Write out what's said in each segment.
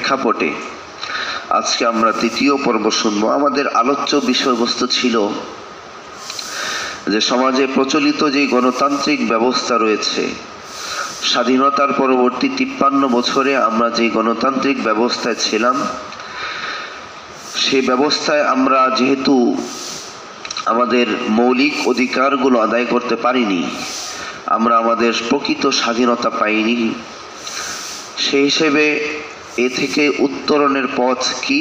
প্রেক্ষাপটে আজকে আমরা তৃতীয় পর্ব শুনব। আমাদের আলোচ্য বিষয়বস্তু ছিল যে সমাজে প্রচলিত যে গণতান্ত্রিক ব্যবস্থা রয়েছে, স্বাধীনতার পরবর্তী 53 বছরে আমরা যে গণতান্ত্রিক ব্যবস্থায় ছিলাম, সেই ব্যবস্থায় আমরা যেহেতু আমাদের মৌলিক অধিকারগুলো আদায় করতে পারিনি, আমরা আমাদের প্রকৃত স্বাধীনতা পাইনি। সেই হিসেবে এ থেকে উত্তরণের পথ কি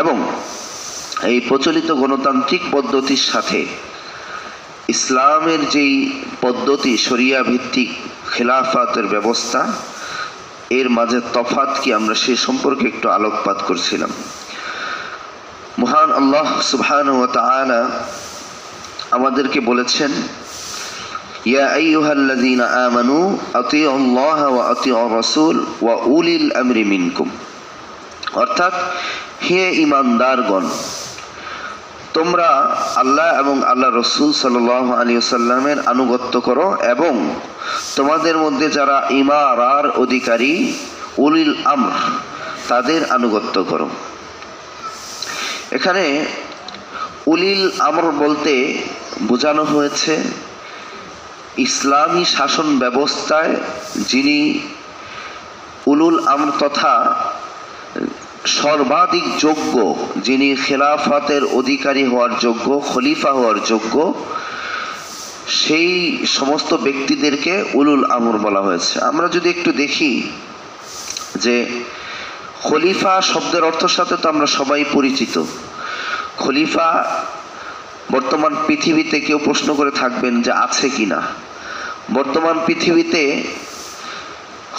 এবং এই প্রচলিত গণতান্ত্রিক পদ্ধতির সাথে ইসলামের যেই পদ্ধতি শরিয়া ভিত্তিক খেলাফতের ব্যবস্থা, এর মাঝে তফাৎ কি, আমরা সে সম্পর্কে একটু আলোকপাত করছিলাম। মহান আল্লাহ সুবহানাহু ওয়া তাআলা আমাদেরকে বলেছেন, ইয়া আইয়ুহাল্লাযীনা আমানু আতিউল্লাহ ওয়া আতিউর রাসূল ওয়া উলিল আমরি মিনকুম, অর্থাৎ হে ঈমানদারগণ, তোমরা আল্লাহ এবং আল্লাহ রসুল সাল্লাল্লাহু আলাইহি ওয়াসাল্লামের আনুগত্য করো এবং তোমাদের মধ্যে যারা ইমারার অধিকারী উলিল আমর, তাদের আনুগত্য করো। এখানে উলিল আমর বলতে বোঝানো হয়েছে ইসলামী শাসন ব্যবস্থায় যিনি উলুল আমর তথা সর্বাধিক যোগ্য, যিনি খেলাফতের অধিকারী হওয়ার যোগ্য, খলিফা হওয়ার যোগ্য, সেই সমস্ত ব্যক্তিদেরকে উলুল আমর বলা হয়েছে। আমরা যদি একটু দেখি যে খলিফা শব্দের অর্থের সাথে তো আমরা সবাই পরিচিত। খলিফা বর্তমান পৃথিবীতে কেউ প্রশ্ন করে থাকবেন যে আছে কিনা। বর্তমান পৃথিবীতে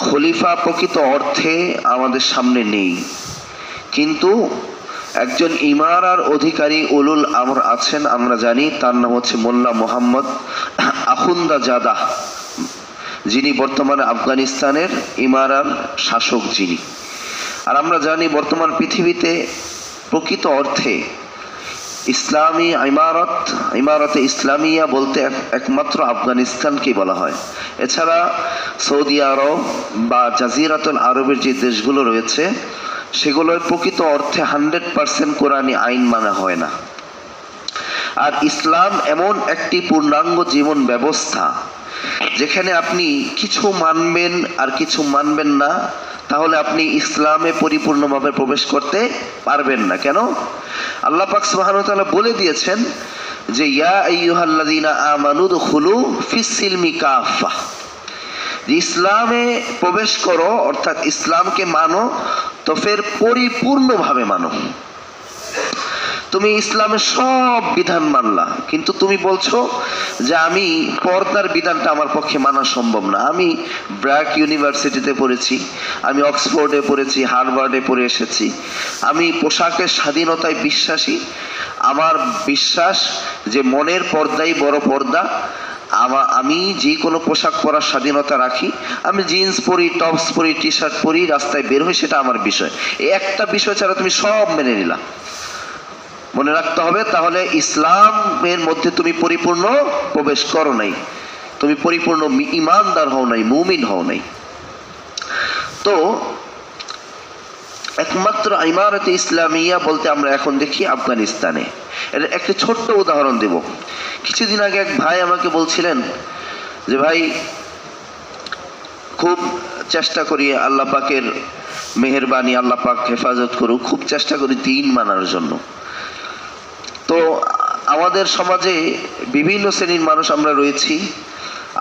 খলিফা প্রকৃত অর্থে আমাদের সামনে নেই, কিন্তু একজন ইমারার অধিকারী উলুল আমর আছেন, আমরা জানি তার নাম হচ্ছে মোল্লা মোহাম্মদ আখুন্দাজাদা, যিনি বর্তমানে আফগানিস্তানের ইমারার শাসক যিনি। আর আমরা জানি বর্তমান পৃথিবীতে প্রকৃত অর্থে ইসলামী ইমারতে ইসলামিয়া বলতে একমাত্র আফগানিস্তানকেই বলা হয়। এছাড়া সৌদি আরব বা জাজিরাতুল আরবের যে দেশগুলো রয়েছে, সেগুলোর প্রকৃত অর্থে 100% কোরআনী আইন মানা হয় না। আর ইসলাম এমন একটি পূর্ণাঙ্গ জীবন ব্যবস্থা যেখানে আপনি কিছু মানবেন আর কিছু মানবেন না, তাহলে আপনি ইসলামে পরিপূর্ণভাবে প্রবেশ করতে পারবেন না। কেন? আল্লাহ পাক সুবহানাহু ওয়া তাআলা বলে দিয়েছেন যে ইয়া আইয়ুহাল্লাযীনা আমানু দুখুলু ফিস সিলমি কাফা, ইসলামে প্রবেশ করো, অর্থাৎ ইসলামকে মানো, তো ফের পরিপূর্ণভাবে মানো। তুমি ইসলামের সব বিধান মানলা, কিন্তু তুমি বলছো যে আমি পর্দার বিধানটা আমার পক্ষে মানা সম্ভব না। আমি ব্র্যাক ইউনিভার্সিটিতে পড়েছি, আমি অক্সফোর্ডে পড়েছি, হার্ভার্ডে পড়ে এসেছি, আমি পোশাকের স্বাধীনতায় বিশ্বাসী। আমার বিশ্বাস যে মনের পর্দাই বড় পর্দা। আমি যে কোনো পোশাক পরার স্বাধীনতা রাখি, আমি জিন্স পরি, টপস পরি, টি শার্ট পরি, রাস্তায় বের হই, সেটা আমার বিষয়। এই একটা বিষয় ছাড়া তুমি সব মেনে নিলা। মনে রাখতে হবে, তাহলে ইসলামের মধ্যে তুমি পরিপূর্ণ প্রবেশ করো নাই, তুমি পরিপূর্ণ ইমানদার হও নাই, মুমিন হও নাই। তো একমাত্র ইমারতে ইসলামিয়া বলতে আমরা এখন দেখি আফগানিস্তানে। এর একটা ছোট্ট উদাহরণ দেব। কিছুদিন আগে এক ভাই আমাকে বলছিলেন যে ভাই, খুব চেষ্টা করি, আল্লাহ পাকের মেহেরবানি, আল্লাহ পাক হেফাজত করুক, খুব চেষ্টা করি দিন মানার জন্য। তো আমাদের সমাজে বিভিন্ন শ্রেণীর মানুষ আমরা রয়েছি,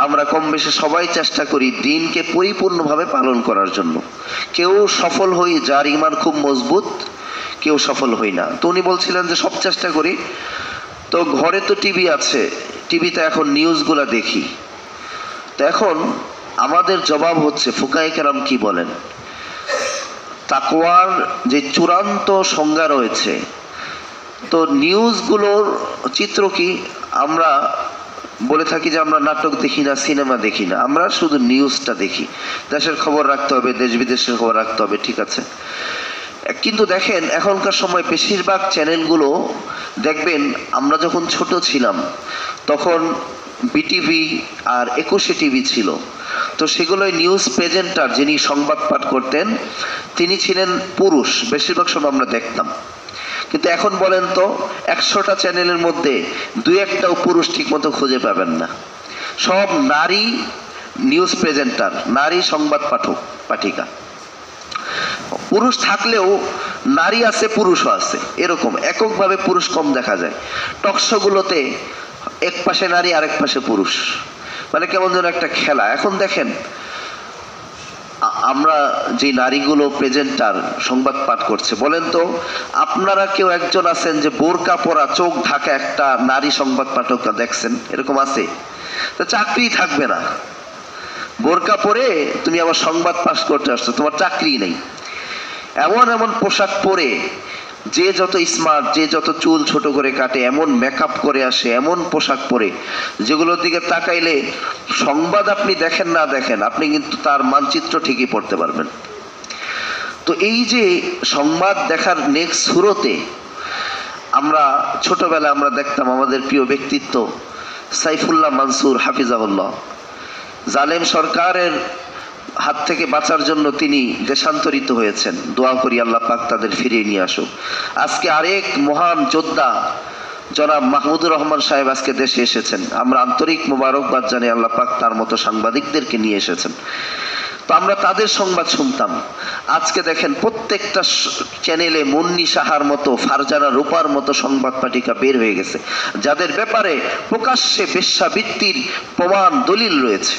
আমরা কম বেশি সবাই চেষ্টা করি দিনকে পরিপূর্ণভাবে পালন করার জন্য। কেউ সফল হই যার ঈমান খুব মজবুত, কেউ সফল হই না। তো উনি বলছিলেন যে সব চেষ্টা করি। তো ঘরে তো টিভি আছে, টিভিতে এখন নিউজগুলা দেখি। তো এখন আমাদের জবাব হচ্ছে ফুকায়ে কেরাম কি বলেন, তাকওয়ার যে চূড়ান্ত সংজ্ঞা রয়েছে, তো নিউজগুলোর চিত্র কি? আমরা বলে থাকি যে আমরা নাটক দেখি না, সিনেমা দেখি না, আমরা শুধু নিউজটা দেখি। দেশের খবর রাখতে হবে, দেশ বিদেশের খবর রাখতে হবে, ঠিক আছে। কিন্তু দেখেন এখনকার সময় বেশিরভাগ চ্যানেলগুলো দেখবেন, আমরা যখন ছোট ছিলাম তখন বিটিভি আর 21 টিভি ছিল। তো সেগুলোই নিউজ প্রেজেন্টার যিনি সংবাদ পাঠ করতেন তিনি ছিলেন পুরুষ, বেশিরভাগ সময় আমরা দেখতাম। কিন্তু এখন বলেন তো 100টা চ্যানেলের মধ্যে 2-1টাও পুরুষ ঠিক মতো খুঁজে পাবেন না, সব নারী নিউজ প্রেজেন্টার, নারী সংবাদ পাঠিকা। পুরুষ থাকলেও নারী আছে, পুরুষও আছে, এরকম এককভাবে পুরুষ কম দেখা যায়। টকশোগুলোতে এক পাশে নারী আরেক পাশে পুরুষ, মানে কেমন যেন একটা খেলা। এখন দেখেন আমরা যে নারীগুলো প্রেজেন্টার সংবাদ পাঠ করছে, বলেন তো আপনারা কেউ একজন আছেন যে বোরকা পরা চোখ ঢাকা একটা নারী সংবাদ পাঠক দেখছেন? এরকম আছে? তো চাকরি থাকবে না। বোরকা পরে তুমি আবার সংবাদ পাঠ করতে আসছো, তোমার চাকরি নেই। এমন এমন পোশাক পরে, যে যত স্মার্ট, যে যত চুল ছোট করে কাটে, এমন মেকআপ করে আসে, এমন পোশাক পরে যেগুলোর দিকে তাকাইলে সংবাদ আপনি দেখেন না দেখেন, আপনি কিন্তু তার মানচিত্র ঠিকই পড়তে পারবেন। তো এই যে সংবাদ দেখার নেক্সট শুরুতে আমরা ছোটবেলায় আমরা দেখতাম আমাদের প্রিয় ব্যক্তিত্ব সাইফুল্লাহ মানসুর হাফিজাহুল্লাহ, জালেম সরকারের হাত থেকে বাঁচার জন্য তিনি দেশান্তরিত হয়েছেন। দোয়া করি আল্লাহ পাক তাদের ফিরিয়ে নিয়ে আসুক। আজকে আরেক মহান যোদ্ধা জনাব মাহমুদুর রহমান সাহেব আজকে দেশে এসেছেন, আমরা আন্তরিক মোবারকবাদ জানাই। আল্লাহ পাক তার মতো সাংবাদিকদেরকে নিয়ে এসেছেন। তো আমরা তাদের সংবাদ শুনতাম। আজকে দেখেন প্রত্যেকটা চ্যানেলে মুন্নি সাহার মতো, ফারজানা রূপার মতো সংবাদ পাঠিকা বের হয়ে গেছে, যাদের ব্যাপারে প্রকাশ্যে বেশ্যাবৃত্তির প্রমাণ দলিল রয়েছে।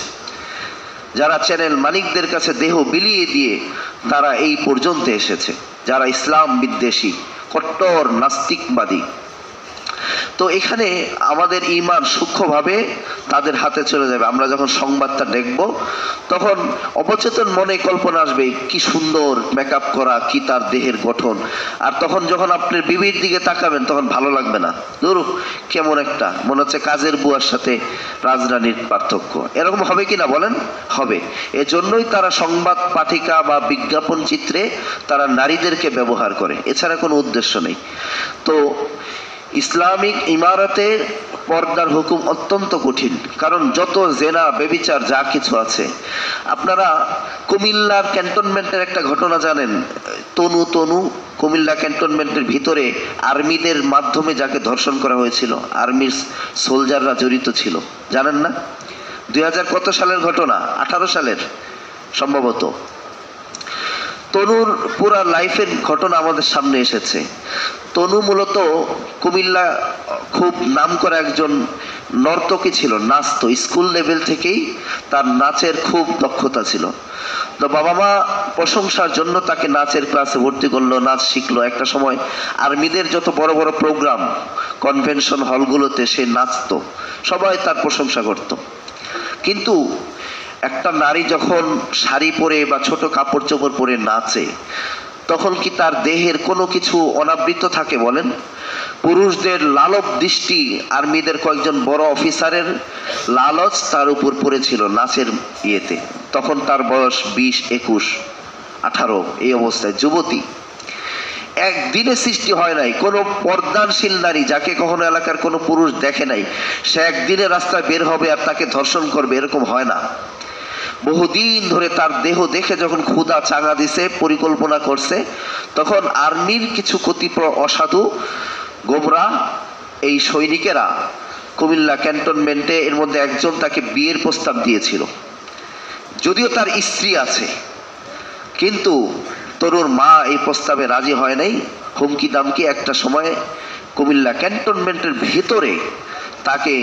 যারা চ্যানেল মালিকদের কাছে দেহ বিলিয়ে দিয়ে তারা এই পর্যন্ত এসেছে, যারা ইসলাম বিদ্বেষী, কট্টর নাস্তিকবাদী। তো এখানে আমাদের ঈমান সূক্ষ্মভাবে তাদের হাতে চলে যাবে। আমরা যখন সংবাদটা দেখব তখন অবচেতন মনে কল্পনা আসবে কি সুন্দর মেকআপ করা, কি তার দেহের গঠন। আর তখন যখন আপনার বিবির দিকে তাকাবেন তখন ভালো লাগবে না, ধরু কেমন একটা মনে হচ্ছে কাজের বুয়ার সাথে রাজরানীর পার্থক্য। এরকম হবে কি না বলেন? হবে। এজন্যই তারা সংবাদ পাঠিকা বা বিজ্ঞাপন চিত্রে তারা নারীদেরকে ব্যবহার করে, এছাড়া কোনো উদ্দেশ্য নেই। তো ইসলামিক ইমারতে পর্দার হুকুম অত্যন্ত কঠিন, কারণ যত জেনা বেবিচার যা কিছু আছে। আপনারা কুমিল্লার ক্যান্টনমেন্টের একটা ঘটনা জানেন? তনু কুমিল্লা ক্যান্টনমেন্টের ভিতরে আর্মিদের মাধ্যমে যাকে ধর্ষণ করা হয়েছিল, আর্মির সোলজাররা জড়িত ছিল, জানেন না? 2000 কত সালের ঘটনা? 18 সালের সম্ভবত। তনুর পুরা লাইফের ঘটনা আমাদের সামনে এসেছে। তনু মূলত কুমিল্লা খুব নামকরা একজন নর্তকী ছিল, নাচতো, স্কুল লেভেল থেকেই তার নাচের খুব দক্ষতা ছিল। তো বাবা মা প্রশংসার জন্য তাকে নাচের ক্লাসে ভর্তি করলো, নাচ শিখলো। একটা সময় আর্মিদের যত বড় বড় প্রোগ্রাম কনভেনশন হলগুলোতে সে নাচতো, সবাই তার প্রশংসা করত। কিন্তু একটা নারী যখন শাড়ি পরে বা ছোট কাপড় চোপড় পরে নাচে, তখন কি তার দেহের কোনো কিছু অনাবৃত থাকে বলেন? পুরুষদের লালব দৃষ্টি, আর্মিদের কয়েকজন বড় অফিসারের লালচ তার উপর পড়েছিল নাচের ইয়েতে। তখন তার বয়স 20, 21, 18, এই অবস্থায় যুবতী। একদিনে সৃষ্টি হয় নাই কোনো পর্দানশীল নারী যাকে কখনো এলাকার কোনো পুরুষ দেখে নাই, সে একদিনে রাস্তায় বের হবে আর তাকে ধর্ষণ করবে, এরকম হয় না। বহুদিন ধরে তার দেহ দেখে যখন ক্ষুধা চাঙা দিছে, পরিকল্পনা করছে, তখন আর্মির কিছু কতিপয় অসাধু গোমরা এই সৈনিকেরা কুমিল্লা ক্যান্টনমেন্টে, এর মধ্যে একজন তাকে বিয়ের প্রস্তাব দিয়েছিল। যদিও তার স্ত্রী আছে, কিন্তু তরুর মা এই প্রস্তাবে রাজি হয় নাই। হুমকি দামকি একটা সময় কুমিল্লা ক্যান্টনমেন্টের ভিতরে তাকে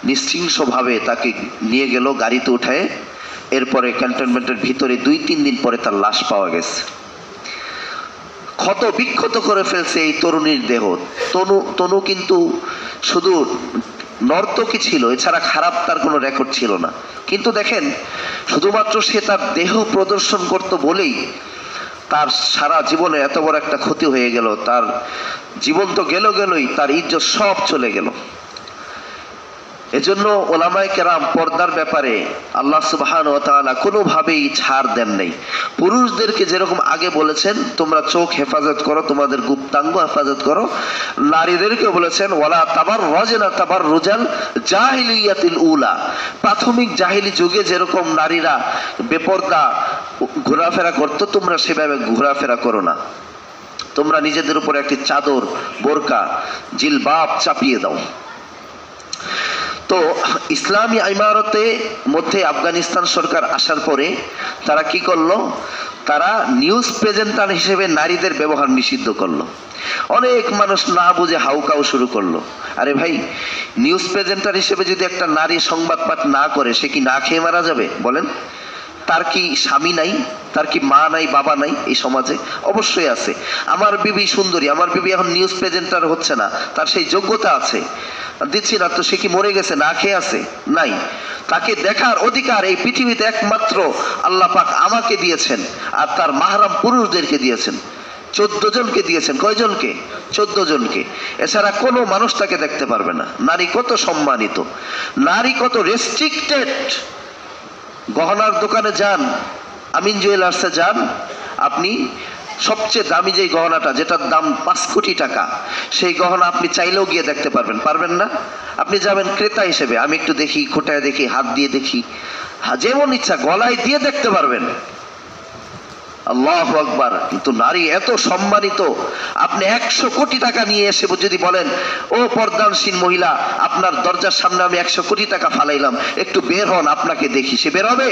নৃশংসভাবে তাকে নিয়ে গেল গাড়িতে উঠায়। এরপরে ক্যান্টনমেন্টের ভিতরে 2-3 দিন পরে তার লাশ পাওয়া গেছে। ক্ষত বিক্ষত করে ফেলছে এই তরুণীর দেহ। তনু কিন্তু শুধু নর্তকী ছিল, এছাড়া খারাপ তার কোনো রেকর্ড ছিল না। কিন্তু দেখেন, শুধুমাত্র সে তার দেহ প্রদর্শন করত বলেই তার সারা জীবনে এত বড় একটা ক্ষতি হয়ে গেল। তার জীবন তো গেলই, তার ইজ্জত সব চলে গেল। এজন্য ওলামায়ে কেরাম পর্দার ব্যাপারে আল্লাহ সুবহানাহু ওয়া তাআলা কোনোভাবেই ছাড় দেন নাই। পুরুষদেরকে যেরকম আগে বলেছেন তোমরা চোখ হেফাজত করো, তোমাদের গুপ্তাঙ্গ হেফাজত করো, নারীদেরকে বলেছেন ওয়ালা তাবাররাজনা তাবাররুজাল জাহিলিয়াতিল উলা। প্রাথমিক জাহিলি যুগে যেরকম নারীরা বেপর্দা ঘোরাফেরা করতো, তোমরা সেভাবে ঘোরাফেরা করো না। তোমরা নিজেদের উপর একটি চাদর, বোরকা, জিলবাব চাপিয়ে দাও। তো ইসলামী ইমারতে মধ্যে আফগানিস্তান সরকার আসার পরে তারা কি করলো, তারা নিউজ প্রেজেন্টার হিসেবে নারীদের ব্যবহার নিষিদ্ধ করলো। অনেক মানুষ না বুঝে হাউকাউ শুরু করলো। আরে ভাই, নিউজ প্রেজেন্টার হিসেবে যদি একটা নারী সংবাদ পাঠ না করে, সে কি না খেয়ে মারা যাবে বলেন? তার কি স্বামী নাই, তার কি মা নাই, বাবা নাই এই সমাজে? অবশ্যই আছে। আমার বিবি সুন্দরী, আমার বিবি এখন নিউজ প্রেজেন্টার হচ্ছে না, তার সেই যোগ্যতা আছে, দিচ্ছি না তো সে কি মরে গেছে, না খেয়ে আছে? নাই। তাকে দেখার অধিকার এই পৃথিবীতে একমাত্র আল্লাহ পাক আমাকে দিয়েছেন, আর তার মাহরাম পুরুষদেরকে দিয়েছেন। 14 জনকে দিয়েছেন। কয়জনকে? 14 জনকে। এছাড়া কোনো মানুষ তাকে দেখতে পারবে না। নারী কত সম্মানিত, নারী কত রেস্ট্রিক্টেড। গহনার দোকানে যান, আমিন জুয়েলার্সে যান, আপনি সবচেয়ে দামি যে গহনাটা, যেটার দাম 5 কোটি টাকা, সেই গহনা আপনি চাইলেও গিয়ে দেখতে পারবেন? পারবেন না। আপনি যাবেন ক্রেতা হিসেবে, আমি একটু দেখি, খোঁটায় দেখি, হাত দিয়ে দেখি, যেমন ইচ্ছা গলায় দিয়ে দেখতে পারবেন। আল্লাহু আকবার। কিন্তু নারী এত সম্মানিত, আপনি 100 কোটি টাকা নিয়ে এসে যদি বলেন, ও পর্দানশীল মহিলা, আপনার দরজার সামনে আমি 100 কোটি টাকা ফালাইলাম, একটু বের হন আপনাকে দেখি, সে বের হবে?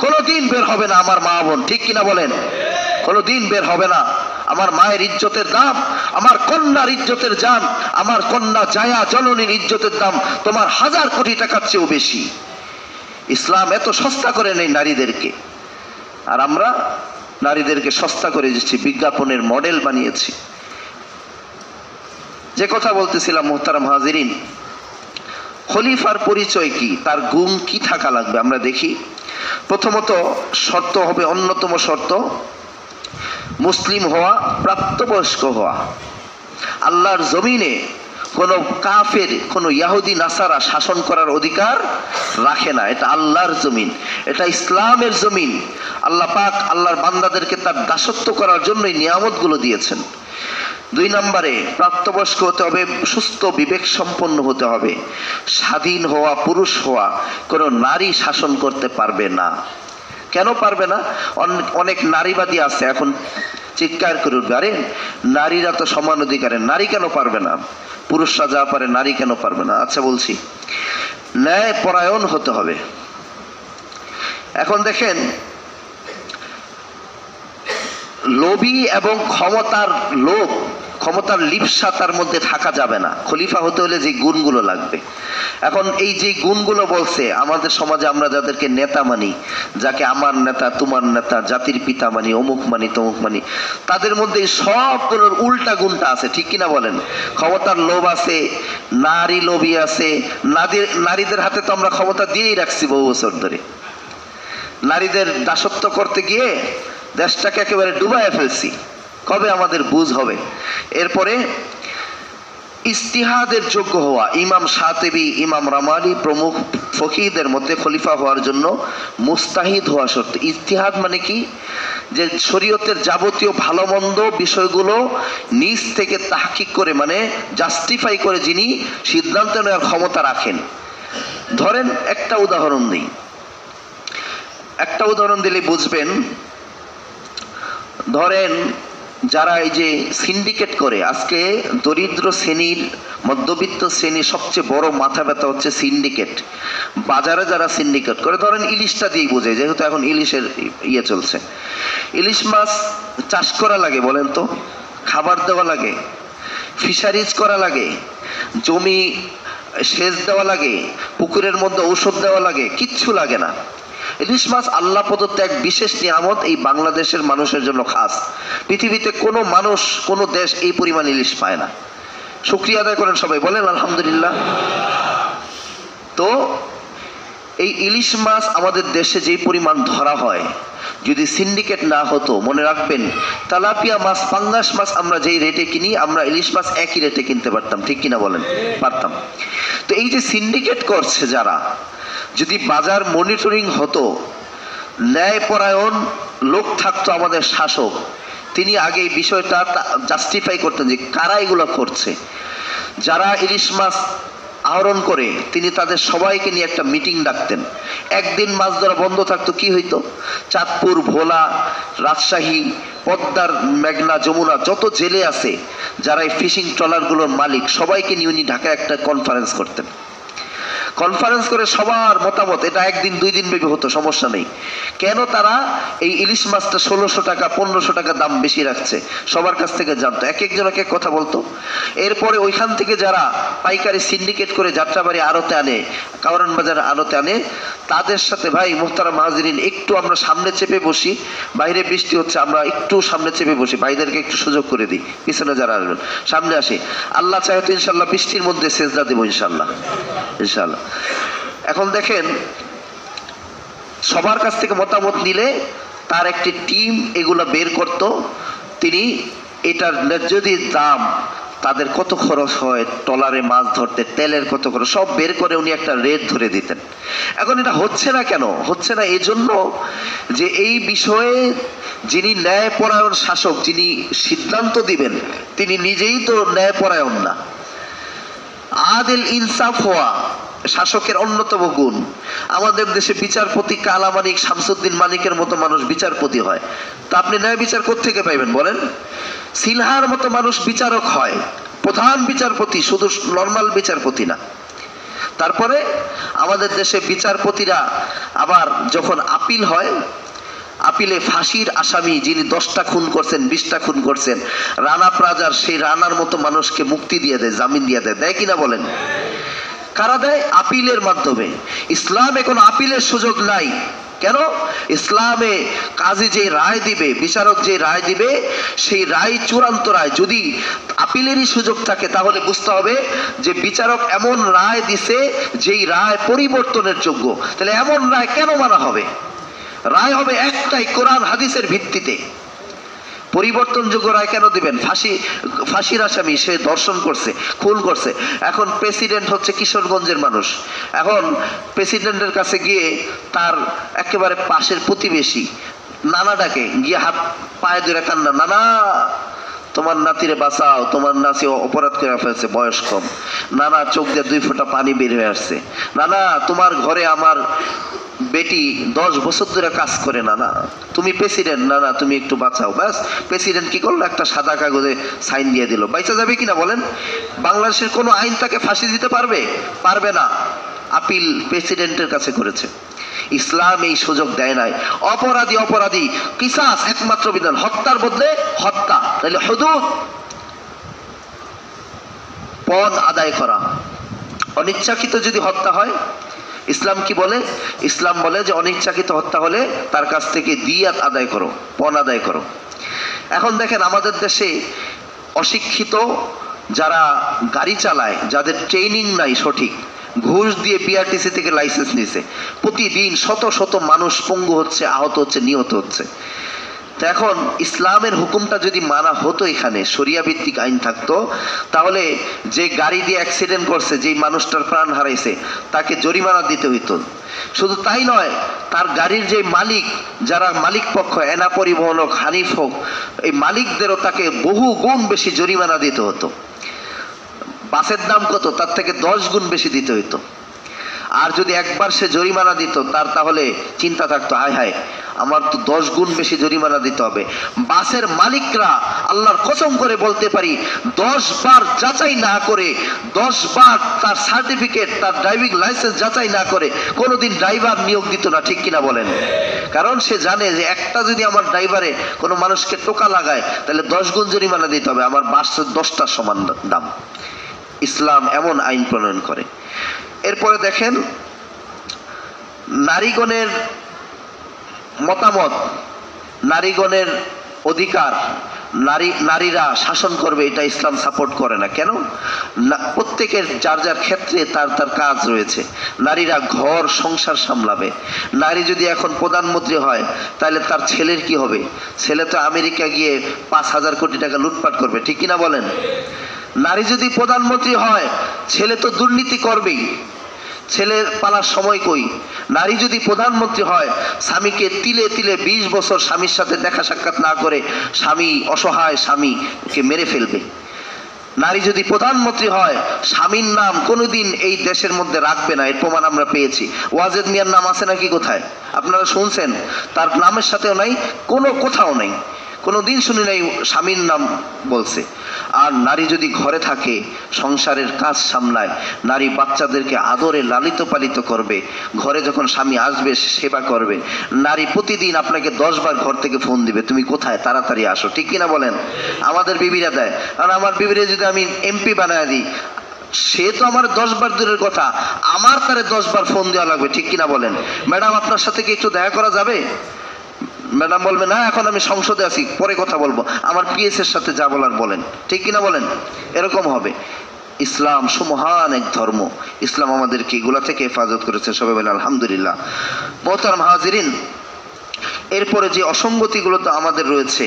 কোনোদিন বের হবে না। আমার মা বোন, ঠিক কিনা বলেন? কোনোদিন বের হবে না। আমার মায়ের ইজ্জতের দাম, আমার কন্যার ইজ্জতের দাম, আমার কন্যা জায়া জননীর ইজ্জতের দাম তোমার 1000 কোটি টাকার চেয়েও বেশি। ইসলাম এত সস্তা করে নেই নারীদেরকে, আর আমরা নারীদেরকে সস্তা করে দিচ্ছি, বিজ্ঞাপনের মডেল বানিয়েছি। যে কথা বলতেছিলাম মুহতারাম হাজিরিন, খলিফার পরিচয় কি, তার গুণ কি থাকা লাগবে আমরা দেখি। প্রথমত শর্ত হবে, অন্যতম শর্ত মুসলিম হওয়া, প্রাপ্তবয়স্ক হওয়া। আল্লাহর জমিনে কোনো কাফের, কোনো ইহুদি নাসারা শাসন করার অধিকার রাখে না। এটা আল্লাহর জমিন, এটা ইসলামের জমিন। আল্লাহ পাক আল্লাহর বান্দাদেরকে তার দাসত্ব করার জন্যই নিয়ামতগুলো দিয়েছেন। 2 নম্বরে প্রাপ্তবয়স্ক হতে হবে, সুস্থ বিবেক সম্পন্ন হতে হবে, স্বাধীন হওয়া, পুরুষ হওয়া। কোনো নারী শাসন করতে পারবে না। কেন পারবে না? অনেক নারীবাদী আছে, এখন চিৎকার করে উঠবে, আরে নারীরা তো সমান অধিকারের, নারী কেন পারবে না? পুরুষরা যা পারে নারী কেন পারবে না? আচ্ছা বলছি, ন্যায় পরায়ণ হতে হবে। এখন দেখেন, লোভী এবং ক্ষমতার লোভ, ক্ষমতার লিপ্সা তার মধ্যে থাকা যাবে না। খলিফা হতে হলে যে গুণগুলো লাগবে, এখন এই যে গুণগুলো বলছে, আমাদের সমাজে আমরা যাদেরকে নেতা মানি, যাকে আমার নেতা, তোমার নেতা, জাতির পিতা মানি, অমুক মানি, তমুক মানি, তাদের মধ্যে সবগুলোর উল্টা গুণটা আছে, ঠিক কিনা বলেন? ক্ষমতার লোভ আছে, নারী লোভী আছে। নারীদের হাতে তো আমরা ক্ষমতা দিয়েই রাখছি বহু বছর ধরে। নারীদের দাসত্ব করতে গিয়ে দেশটাকে একেবারে ডুবাইয়া ফেলছি। কবে আমাদের বুঝ হবে? এরপরে ইজতিহাদের যোগ্য হওয়া। ইমাম শাতিবি, ইমাম রামালি প্রমুখ ফকিহদের মধ্যে খলিফা হওয়ার জন্য মুস্তাহিদ হওয়া শর্ত। ইজতিহাদ মানে কি? যে শরীয়তের যাবতীয় ভালো মন্দ বিষয়গুলো নিজ থেকে তাহকিক করে, মানে জাস্টিফাই করে যিনি সিদ্ধান্ত নেওয়ার ক্ষমতা রাখেন। ধরেন একটা উদাহরণ দিই, একটা উদাহরণ দিলে বুঝবেন। ধরেন যারা এই যে সিন্ডিকেট করে, আজকে দরিদ্র শ্রেণীর, মধ্যবিত্ত শ্রেণীর সবচেয়ে বড় মাথা ব্যথা হচ্ছে সিন্ডিকেট। বাজারে যারা সিন্ডিকেট করে, ধরেন ইলিশটা দিয়েই বোঝে, যেহেতু এখন ইলিশের ইয়ে চলছে। ইলিশ মাছ চাষ করা লাগে, বলেন তো? খাবার দেওয়া লাগে, ফিশারিজ করা লাগে, জমি সেচ দেওয়া লাগে, পুকুরের মধ্যে ঔষধ দেওয়া লাগে, কিচ্ছু লাগে না। ইলিশ মাছ আল্লাহ প্রদত্ত এক বিশেষ নিয়ামত, এই বাংলাদেশের মানুষের জন্য খাস। পৃথিবীতে কোনো মানুষ, কোনো দেশ এই পরিমাণ ইলিশ পায় না। শুকরিয়া আদায় করেন সবাই, বলেন আলহামদুলিল্লাহ। তো এই ইলিশ মাছ আমাদের দেশে যেই পরিমাণ ধরা হয়, যদি সিন্ডিকেট না হতো, মনে রাখবেন তেলাপিয়া মাছ, পাঙ্গাস মাছ আমরা যেই রেটে কিনি, আমরা ইলিশ মাছ একই রেটে কিনতে পারতাম, ঠিক কিনা বলেন? পারতাম। তো এই যে সিন্ডিকেট করছে যারা, যদি বাজার মনিটরিং হতো, ন্যায়পরায়ণ লোক থাকতো আমাদের শাসক, তিনি আগে এই বিষয়টা জাস্টিফাই করতেন যে কারা এগুলো করছে। যারা ইলিশ মাছ আহরণ করে তিনি তাদের সবাইকে নিয়ে একটা মিটিং ডাকতেন। একদিন মাছ ধরা বন্ধ থাকতো, কি হইতো? চাঁদপুর, ভোলা, রাজশাহী, পদ্মার, মেঘনা, যমুনা যত জেলে আছে যারা এই ফিশিং ট্রলারগুলোর মালিক, সবাইকে নিয়ে উনি ঢাকায় একটা কনফারেন্স করতেন। কনফারেন্স করে সবার মতামত, এটা একদিন 2 দিন ব্যাপী হতো, সমস্যা নেই। কেন তারা এই ইলিশ মাছটা 1600 টাকা 1500 টাকা দাম বেশি রাখছে, সবার কাছ থেকে জানতো, এক একজন এক এক কথা বলতো। এরপরে ওইখান থেকে যারা পাইকারি সিন্ডিকেট করে যাত্রাবাড়ি আড়তে আনে, কাওরান বাজার আড়তে আনে, তাদের সাথে ভাই মুহতারাম হাজিরিন একটু আমরা সামনে চেপে বসি, বাইরে বৃষ্টি হচ্ছে, আমরা একটু সামনে চেপে বসি, ভাইদেরকে একটু সুযোগ করে দিই, পিছনে যারা আসবেন সামনে আসি, আল্লাহ চাহে তো ইনশাল্লাহ বৃষ্টির মধ্যে সেজদা দেবো ইনশাল্লাহ, ইনশাল্লাহ। এখন দেখেন, সবার কাছ থেকে মতামত নিলে তার একটি টিম এগুলা বের করত, তিনি এটার ন্যায্য দাম, তাদের কত খরচ হয় ট্রলারে মাছ ধরতে, তেলের কত খরচ, সব বের করে উনি একটা রেট ধরে দিতেন। এখন এটা হচ্ছে না কেন? হচ্ছে না এই জন্য যে এই বিষয়ে যিনি ন্যায়পরায়ণ শাসক, যিনি সিদ্ধান্ত দিবেন, তিনি নিজেই তো ন্যায়পরায়ণ না। আদিল ইনসাফ হওয়া শাসকের অন্যতম গুণ। আমাদের দেশে বিচারপতি কালা মানিক, শামসুদ্দিন মানিকের মতো মানুষ বিচারপতি হয়, তা আপনি ন্যায় বিচার কোত্থেকে পাইবেন বলেন? সিনহার মতো মানুষ বিচারক হয়, প্রধান বিচারপতি, শুধু নর্মাল বিচারপতি না। তারপরে আমাদের দেশে বিচারপতিরা আবার যখন আপিল হয়, আপিলে ফাঁসির আসামি যিনি 10টা খুন করছেন, 20টা খুন করছেন, রানা প্লাজার, সেই রানার মতো মানুষকে মুক্তি দিয়ে দেয়, জামিন দিয়ে দেয়, দেয় কিনা বলেন? কারা দেয়? আপিলের মাধ্যমে। ইসলামে কোনো আপিলের সুযোগ নাই। কেন? ইসলামে কাজী যে রায় দিবে, বিচারক যে রায় দিবে, সেই রায় চূড়ান্ত রায়। যদি আপিলেরই সুযোগ থাকে তাহলে বুঝতে হবে যে বিচারক এমন রায় দিছে যেই রায় পরিবর্তনের যোগ্য। তাহলে এমন রায় কেন মানা হবে? রায় হবে একটাই, কোরআন হাদিসের ভিত্তিতে। পরিবর্তনযোগ্য রায় কেন দিবেন? ফাঁসির আসামি, সে ধর্ষণ করছে, খুন করছে, এখন প্রেসিডেন্ট হচ্ছে কিশোরগঞ্জের মানুষ, এখন প্রেসিডেন্টের কাছে গিয়ে তার একেবারে পাশের প্রতিবেশী নানা ডাকে, গিয়ে হাত পায়ে ধরে কান্না, নানা তোমার নাতিরে বাঁচাও, তোমার নাতি অপরাধ করে ফেলছে, বয়স কম, নানা চোখ দিয়ে 2 ফোঁটা পানি বের হয়ে আসছে, নানা তোমার ঘরে আমার বেটি 10 বছর ধরে কাজ করে, না তুমি প্রেসিডেন্ট, না তুমি একটু বাঁচাও। ব্যাস, প্রেসিডেন্ট কি করলো? একটা সাদা কাগজে সাইন দিয়ে দিল, বাইচা যাবে কিনা বলেন? বাংলাদেশের কোনো আইন তাকে ফাঁসি দিতে পারবে? পারবে না। আপিল প্রেসিডেন্টের কাছে করেছে। ইসলাম এই সুযোগ দেয় নাই। অপরাধী অপরাধী, কিসাস একমাত্র বিধান, হত্যার বদলে হত্যা, তাহলে হুদুদ, পণ আদায় করা। অনিচ্ছাকৃত যদি হত্যা হয়, ইসলাম কি বলে? ইসলাম বলে যে অনিচ্ছাকৃত হত্যা হলে তার কাছ থেকে দিয়াত আদায় করো, পণ আদায় করো। এখন দেখেন আমাদের দেশে অশিক্ষিত যারা গাড়ি চালায়, যাদের ট্রেনিং নাই সঠিক, ঘুষ দিয়ে বিআরটিসি থেকে লাইসেন্স নিছে, প্রতিদিন শত শত মানুষ পঙ্গু হচ্ছে, আহত হচ্ছে, নিহত হচ্ছে। তো এখন ইসলামের হুকুমটা যদি মানা হতো, এখানে শরিয়া ভিত্তিক আইন থাকতো, তাহলে যে গাড়ি দিয়ে অ্যাক্সিডেন্ট করছে, যেই মানুষটার প্রাণ হারাইছে, তাকে জরিমানা দিতে হইতো। শুধু তাই নয়, তার গাড়ির যে মালিক, যারা মালিক পক্ষ, এনা পরিবহন হোক, হানিফ হোক, এই মালিকদেরও তাকে বহু গুণ বেশি জরিমানা দিতে হতো। বাসের দাম কত? তার থেকে 10 গুণ বেশি দিতে হইতো। আর যদি একবার সে জরিমানা দিত, তার তাহলে চিন্তা থাকতো, হায় হায় আমার তো 10 গুণ বেশি জরিমানা দিতে হবে। বাসের মালিকরা আল্লাহর কসম করে বলতে পারি, 10 বার যাচাই না করে, 10 বার তার সার্টিফিকেট, তার ড্রাইভিং লাইসেন্স যাচাই না করে কোনোদিন ড্রাইভার নিয়োগ দিত না, ঠিক কিনা বলেন? কারণ সে জানে যে একটা যদি আমার ড্রাইভারে কোনো মানুষকে টোকা লাগায়, তাহলে 10 গুণ জরিমানা দিতে হবে, আমার বাসের 10টার সমান দাম। ইসলাম এমন আইন প্রণয়ন করে। এরপরে দেখেন নারীগণের মতামত, নারীগণের অধিকার, নারীরা শাসন করবে এটা ইসলাম সাপোর্ট করে না। কেন? প্রত্যেকের যার যার ক্ষেত্রে তার তার কাজ রয়েছে। নারীরা ঘর সংসার সামলাবে। নারী যদি এখন প্রধানমন্ত্রী হয় তাহলে তার ছেলের কি হবে? ছেলে তো আমেরিকা গিয়ে 5,000 কোটি টাকা লুটপাট করবে, ঠিক কিনা বলেন? নারী যদি প্রধানমন্ত্রী হয় ছেলে তো দুর্নীতি করবেই, ছেলের পালার সময় কই? নারী যদি প্রধানমন্ত্রী হয় স্বামীকে তিলে তিলে 20 বছর স্বামীর সাথে দেখা সাক্ষাৎ না করে স্বামী অসহায় স্বামীকে মেরে ফেলবে। নারী যদি প্রধানমন্ত্রী হয় স্বামীর নাম কোনোদিন এই দেশের মধ্যে রাখবে না, এর প্রমাণ আমরা পেয়েছি। ওয়াজেদ মিয়ার নাম আছে নাকি কোথায়? আপনারা শুনছেন? তার নামের সাথেও নাই, কোনো কোথাও নাই, কোনোদিন শুনি নাই স্বামীর নাম বলছে। আর নারী যদি ঘরে থাকে সংসারের কাজ সামলায়, নারী বাচ্চাদেরকে আদরে লালিত পালিত করবে, ঘরে যখন স্বামী আসবে সেবা করবে। নারী প্রতিদিন আপনাকে 10 বার ঘর থেকে ফোন দিবে, তুমি কোথায়, তাড়াতাড়ি আসো, ঠিক কিনা বলেন? আমাদের বিবিরা দেয়। আর আমার বিবিরে যদি আমি এমপি বানায় দিই, সে তো আমার 10 বার দূরের কথা, আমার তারে 10 বার ফোন দেওয়া লাগবে, ঠিক কিনা বলেন? ম্যাডাম আপনার সাথে কি একটু দেখা করা যাবে? ম্যাডাম বলবে না এখন আমি সংসদে আছি, পরে কথা বলবো, আমার পিএস এর সাথে যা বলার বলেন, ঠিক কিনা বলেন? এরকম হবে। ইসলাম সুমহান এক ধর্ম, ইসলাম আমাদেরকে এগুলা থেকে হেফাজত করেছে, সবাই বলে আলহামদুলিল্লাহ। মোহতারাম হাজিরিন, এরপরে যে অসঙ্গতিগুলো তো আমাদের রয়েছে,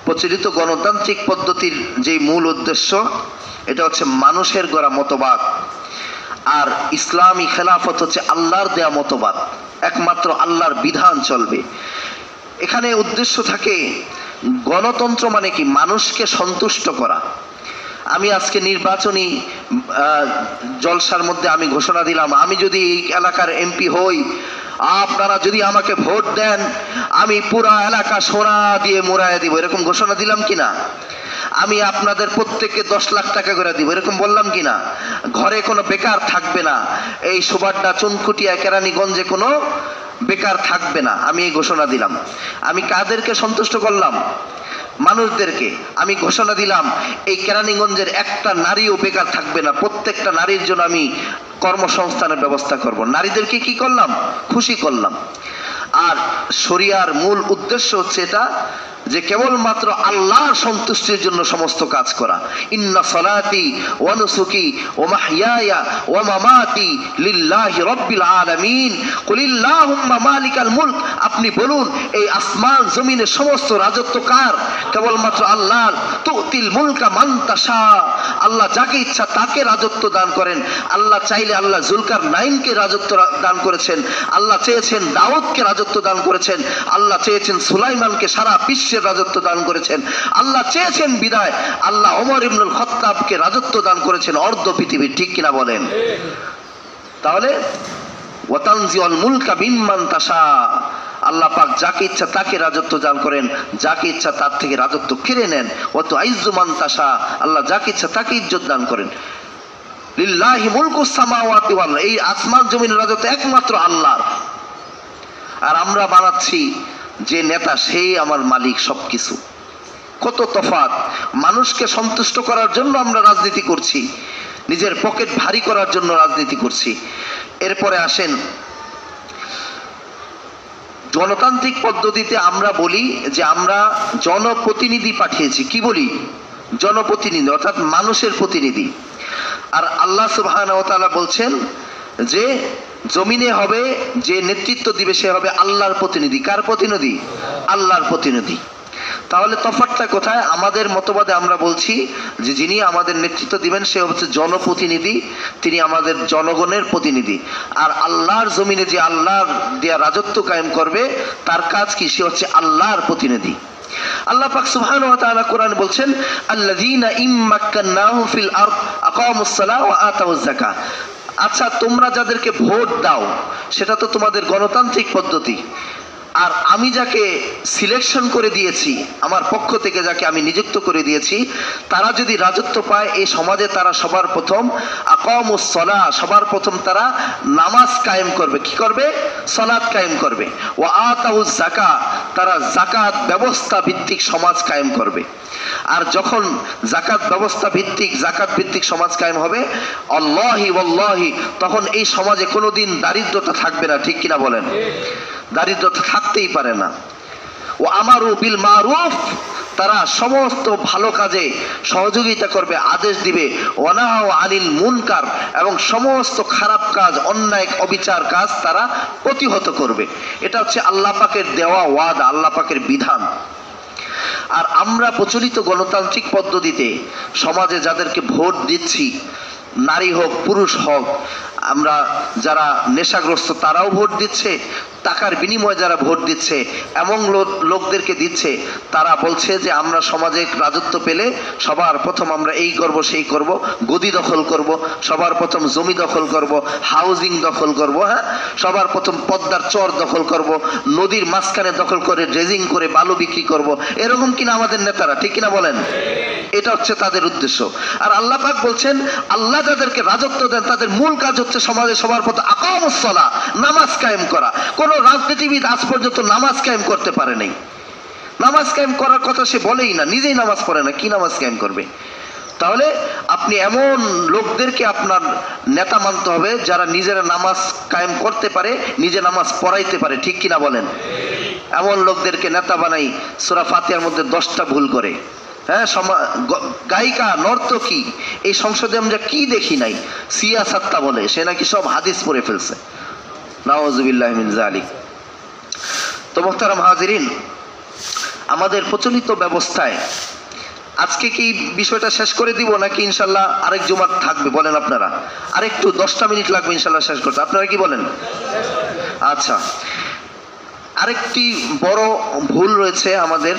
প্রচলিত গণতান্ত্রিক পদ্ধতির যে মূল উদ্দেশ্য এটা হচ্ছে মানুষের গড়া মতবাদ, আর ইসলামী খেলাফত হচ্ছে আল্লাহর দেয়া মতবাদ, একমাত্র আল্লাহর বিধান চলবে। এখানে উদ্দেশ্য থাকে গণতন্ত্র মানে কি? মানুষকে সন্তুষ্ট করা। আমি আজকে নির্বাচনী জলসার মধ্যে আমি ঘোষণা দিলাম, আমি যদি এই এলাকার এমপি হই, আপনারা যদি আমাকে ভোট দেন আমি পুরা এলাকা সোনা দিয়ে মোড়ায় দিব, এরকম ঘোষণা দিলাম কিনা? আমি আপনাদের প্রত্যেককে 10 লাখ টাকা করে দিব, এরকম বললাম কিনা? ঘরে কোনো বেকার থাকবে না, এই সুবাড্ডা, চুনকুটিয়া, কেরানীগঞ্জে কোনো বেকার থাকবে না, আমি এই ঘোষণা দিলাম। আমি কাদেরকে সন্তুষ্ট করলাম? মানুষদেরকে। আমি ঘোষণা দিলাম এই কেরানীগঞ্জের একটা নারীও বেকার থাকবে না, প্রত্যেকটা নারীর জন্য আমি কর্মসংস্থানের ব্যবস্থা করব। নারীদেরকে কি করলাম? খুশি করলাম। আর শরিয়ার মূল উদ্দেশ্য হচ্ছে এটা যে কেবলমাত্র আল্লাহর সন্তুষ্টির জন্য সমস্ত কাজ করা। ইন্না সালাতি ওয়া নুসুকি ওয়া মাহইয়ায়া ওয়া মামাতি লিল্লাহি রাব্বিল আলামিন কুলিল্লাহুম্মা মালিকাল মুলক। আপনি বলুন এই আসমান জমিনের সমস্ত রাজত্ব কার? কেবলমাত্র আল্লাহর। তুতিল মুলকা মান তাশা, আল্লাহ যাকে ইচ্ছা তাকে রাজত্ব দান করেন। আল্লাহ চাইলে আল্লাহ যুলকারনাইনকে রাজত্ব দান করেছেন, আল্লাহ চেয়েছেন দাউদকে রাজত্ব দান করেছেন, আল্লাহ চেয়েছেন সুলাইমানকে সারা বিশ্বের রাজত্ব দান করেছেন, আল্লাহ চেয়েছেন বিদায় আল্লাহ ওমর ইবনুল খাত্তাবকে রাজত্ব দান করেছেন অর্ধ পৃথিবীর, ঠিক কিনা বলেন? তাহলে ওয়াতানজিউল মুলকা বিম্মান তাশা, আল্লাহ পাক যাকে ইচ্ছা তাকে রাজত্ব দান করেন, যাকে ইচ্ছা তার থেকে রাজত্ব কেড়ে নেন। ওয়া তুইজ্জু মান তাশা, আল্লাহ যাকে ইচ্ছা তাকে ইজ্জত দান করেন। লিল্লাহি মুলকুস সামাওয়াতি ওয়াল, এই আসমান জমিনের রাজত্ব একমাত্র আল্লাহর। আর আমরা বানাচ্ছি যে নেতা সেই আমার মালিক সবকিছু। কত তফাৎ! মানুষকে সন্তুষ্ট করার জন্য আমরা রাজনীতি করছি, নিজের পকেট ভারী করার জন্য রাজনীতি করছি। এরপরে আসেন গণতান্ত্রিক পদ্ধতিতে আমরা বলি যে আমরা জনপ্রতিনিধি পাঠিয়েছি। কি বলি? জনপ্রতিনিধি, অর্থাৎ মানুষের প্রতিনিধি। আর আল্লাহ সুবহানাহু ওয়া তাআলা বলছেন যে জমিনে হবে যে নেতৃত্ব দিবে সে হবে আল্লাহর প্রতিনিধি। কার প্রতিনিধি? আল্লাহর প্রতিনিধি। তাহলে তফাৎটা কোথায়? আমাদের মতবাদে আমরা বলছি যে যিনি আমাদের নেতৃত্ব দিবেন সে হচ্ছে জনপ্রতিনিধি, তিনি আমাদের জনগণের প্রতিনিধি। আর আল্লাহর জমিনে যে আল্লাহর দেয়া রাজত্ব কায়েম করবে তার কাজ কি? সে হচ্ছে আল্লাহর প্রতিনিধি। আল্লাহ পাক সুবহানাহু ওয়া তাআলা কোরআনে বলছেন আল্লাযীনা ইম্মাক্কান্নাহুম ফিল আরদ আকামুস সালাহ ওয়া আতাউয যাকাত। আচ্ছা, তোমরা যাদেরকে ভোট দাও সেটা তো তোমাদের গণতান্ত্রিক পদ্ধতি, আর আমি যাকে সিলেকশন করে দিয়েছি, আমার পক্ষ থেকে যাকে আমি নিযুক্ত করে দিয়েছি, তারা যদি রাজত্ব পায় এই সমাজে তারা সবার প্রথম আকামুস সালাহ, সবার প্রথম তারা নামাজ কায়েম করবে। কি করবে? সালাত কায়েম করবে। ওয়া আতাউয যাকাত, তারা যাকাত ব্যবস্থা ভিত্তিক সমাজ কায়েম করবে। আর যখন যাকাত ব্যবস্থা ভিত্তিক, যাকাত ভিত্তিক সমাজ কায়েম হবে, আল্লাহি ওয়াল্লাহি, তখন এই সমাজে কোনোদিন দারিদ্রতা থাকবে না, ঠিক কিনা বলেন? দারিদ্রতা থাকতেই পারে না। ও আমারু বিল মারুফ, তারা সমস্ত ভালো কাজে সহযোগিতা করবে, আদেশ দিবে, ওয়ানাহু আনিল মুনকার, এবং সমস্ত খারাপ কাজ, অন্যায় অবিচার কাজ তারা প্রতিহত করবে। এটা হচ্ছে আল্লাহ পাকের দেওয়া ওয়াদা, আল্লাহ পাকের বিধান। আর আমরা প্রচলিত গণতান্ত্রিক পদ্ধতিতে সমাজে যাদেরকে ভোট দিচ্ছি, নারী হোক পুরুষ হোক, আমরা যারা নেশাগ্রস্ত তারাও ভোট দিচ্ছে, টাকার বিনিময়ে যারা ভোট দিচ্ছে এমন লোকদেরকে দিচ্ছে, তারা বলছে যে আমরা সমাজে রাজত্ব পেলে সবার প্রথম আমরা এই করব সেই করব, গদি দখল করব, সবার প্রথম জমি দখল করব, হাউজিং দখল করব, হ্যাঁ, সবার প্রথম পদ্মার চর দখল করব, নদীর মাঝখানে দখল করে ড্রেজিং করে বালু বিক্রি করব। এরকম কিনা আমাদের নেতারা, ঠিক কিনা বলেন? এটা হচ্ছে তাদের উদ্দেশ্য। আর আল্লাহ পাক বলছেন, আল্লাহ যাদেরকে রাজত্ব দেন তাদের মূল কাজ হচ্ছে সমাজে সবার প্রতি আকামুস সালাহ, নামাজ কায়েম করা। কোন রাজনীতিবিদ আজ পর্যন্ত নামাজ কায়েম করতে পারে নাই। নামাজ কায়েম করার কথা সে বলেই না, নিজেই নামাজ পড়ে না, কি নামাজ কায়েম করবে? তাহলে আপনি এমন লোকদেরকে আপনার নেতা মানতে হবে যারা নিজেরা নামাজ কায়েম করতে পারে, নিজে নামাজ পড়াইতে পারে, ঠিক কিনা বলেন? এমন লোকদেরকে নেতা বানাই সূরা ফাতিহার মধ্যে 10টা ভুল করে, হ্যাঁ, গায়িকা নর্তকী, এই সংসদে আমরা কি দেখি নাই, সিয়াসাত্তা বলে, সে নাকি সব হাদিস পড়ে ফেলছে, নাউযুবিল্লাহি মিন যালিক। তো মুহতারাম হাজিরিন, আমাদের প্রচলিত ব্যবস্থায় আজকে কি বিষয়টা শেষ করে দিব নাকি ইনশাল্লাহ আরেক জুমার থাকবে বলেন আপনারা? আরেকটু 10টা মিনিট লাগবে ইনশাল্লাহ শেষ করতে, আপনারা কি বলেন? আচ্ছা, আরেকটি বড় ভুল রয়েছে আমাদের,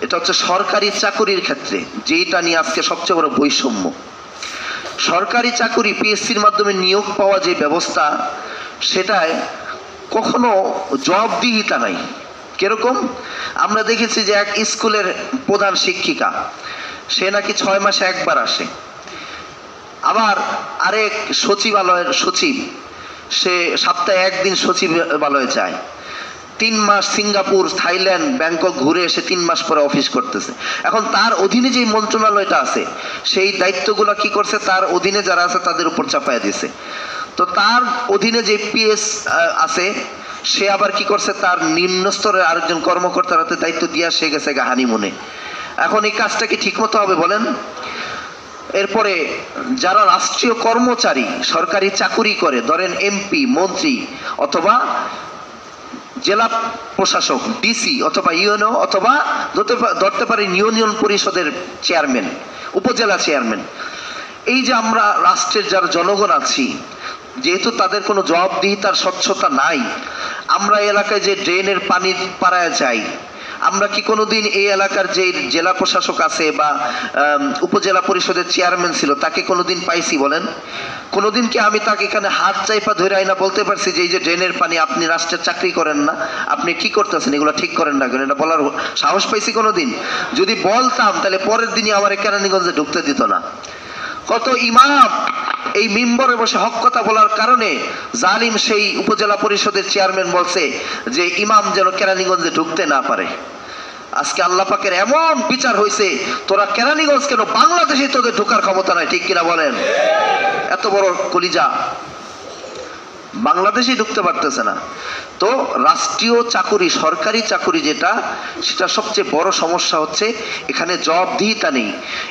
এটা হচ্ছে সরকারি চাকুরির ক্ষেত্রে, যেটা নিয়ে আজকে সবচেয়ে বড় বৈষম্য। সরকারি চাকুরি পিএসসির মাধ্যমে নিয়োগ পাওয়া যে ব্যবস্থা, সেটায় কখনো জবাবদিহিতা নাই। কিরকম? আমরা দেখেছি যে এক স্কুলের প্রধান শিক্ষিকা, সে নাকি 6 মাসে একবার আসে। আবার আরেক সচিবালয়ের সচিব, সে সপ্তাহে একদিন সচিবালয়ে যায়। 3 মাস সিঙ্গাপুর, থাইল্যান্ড, ব্যাংকক ঘুরে এসে 3 মাস পরে অফিস করতেছে। এখন তার অধীনে যে মন্ত্রণালয়টা আছে, সেই দায়িত্বগুলো কি করছে, তার অধীনে যারা আছে তাদের উপর চাপায়া দিছে। তো তার অধীনে যে পিএস আছে, সে আবার কি করছে, তার নিম্ন স্তরের আরেকজন কর্মকর্তার হাতে দায়িত্ব দিয়া সে গেছে হানিমুনে। এখন এই কাজটা কি ঠিক মতো হবে বলেন? এরপরে যারা রাষ্ট্রীয় কর্মচারী, সরকারি চাকুরি করে, ধরেন এমপি, মন্ত্রী, অথবা জেলা প্রশাসক, ডিসি, অথবা ইউএনও, অথবা ধরতে পারি ইউনিয়ন পরিষদের চেয়ারম্যান, উপজেলা চেয়ারম্যান, এই যে আমরা রাষ্ট্রের যারা জনগণ আছি, যেহেতু তাদের কোনো জবাবদিহিতার স্বচ্ছতা নাই, আমরা এলাকায় যে ড্রেনের পানি পাড়ায় যাই, আমরা কি কোনোদিন এই এলাকার যে জেলা প্রশাসক আছে বা উপজেলা পরিষদের চেয়ারম্যান ছিল, তাকে কোনোদিন পাইছি বলেন? কোনোদিন কি আমি তাকে এখানে হাত চাইপা ধরে আইনা বলতে পারছি যে এই যে ড্রেনের পানি, আপনি রাষ্ট্রের চাকরি করেন না, আপনি কি করতেছেন, এগুলো ঠিক করেন না কেন, এটা বলার সাহস পাইছি কোনোদিন? যদি বলতাম তাহলে পরের দিনই আমার কেরানীগঞ্জে ঢুকতে দিত না। কত ইমাম এই মিম্বরে বসে হক কথা বলার কারণে জালিম সেই উপজেলা পরিষদের চেয়ারম্যান বলছে যে ইমাম যেন কেরানীগঞ্জে ঢুকতে না পারে। আজকে আল্লাহ পাকের এমন বিচার হয়েছে, তোরা কেরানীগঞ্জ কেন, বাংলাদেশে তোদের ঢোকার ক্ষমতা নাই, ঠিক কিনা বলেন? এত বড় কলিজা, বাংলাদেশে ঢুকতে পারতেছে না। তো রাষ্ট্রীয় চাকুরি, সরকারি চাকুরি যেটা, সেটা সবচেয়ে বড় সমস্যা হচ্ছে এখানে জবাবদিহিতা নেই।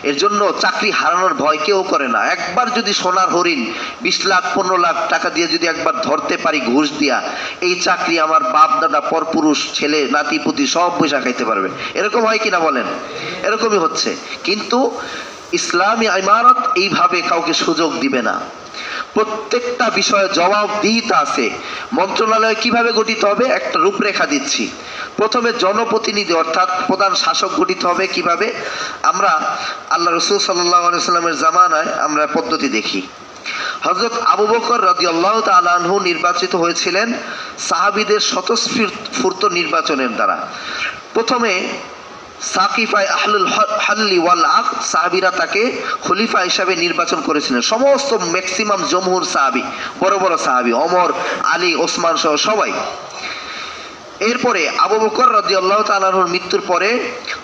এর জন্য চাকরি হারানোর ভয় কেউ করে না। একবার যদি সোনার হরিণ 20 লাখ 15 লাখ টাকা দিয়ে যদি একবার ধরতে পারি ঘুষ দিয়া, এই চাকরি আমার বাপ দাদা পরপুরুষ ছেলে নাতি পুতি সব পয়সা খাইতে পারবে। এরকম হয় কিনা বলেন? এরকমই হচ্ছে। কিন্তু ইসলামী ইমারত এইভাবে কাউকে সুযোগ দিবে না। প্রত্যেকটা বিষয়ে জবাবদিহিতা আছে। মন্ত্রণালয় কিভাবে গঠিত হবে, একটা রূপরেখা দিচ্ছি। প্রথমে জনপ্রতিনিধি অর্থাৎ প্রধান শাসক গঠিত হবে কিভাবে, আমরা আল্লাহ রাসূল সাল্লাল্লাহু আলাইহি ওয়াসাল্লামের জামানায় আমরা পদ্ধতি দেখি। হযরত আবু বকর রাদিয়াল্লাহু তাআলা আনহু নির্বাচিত হয়েছিলেন সাহাবীদের স্বতঃস্ফূর্ত নির্বাচনের দ্বারা। প্রথমে সাকিফাই আহলুল হাল্লি ওয়াল আকদ সাহাবীরা তাকে খলিফা হিসাবে নির্বাচন করেছিলেন। সমস্ত ম্যাক্সিমাম জমহুর সাহাবী, বড় বড় সাহাবী, ওমর, আলী, ওসমান সহ সবাই। এরপরে আবু বকর রাদিয়াল্লাহু তাআলা আনহুর মৃত্যুর পরে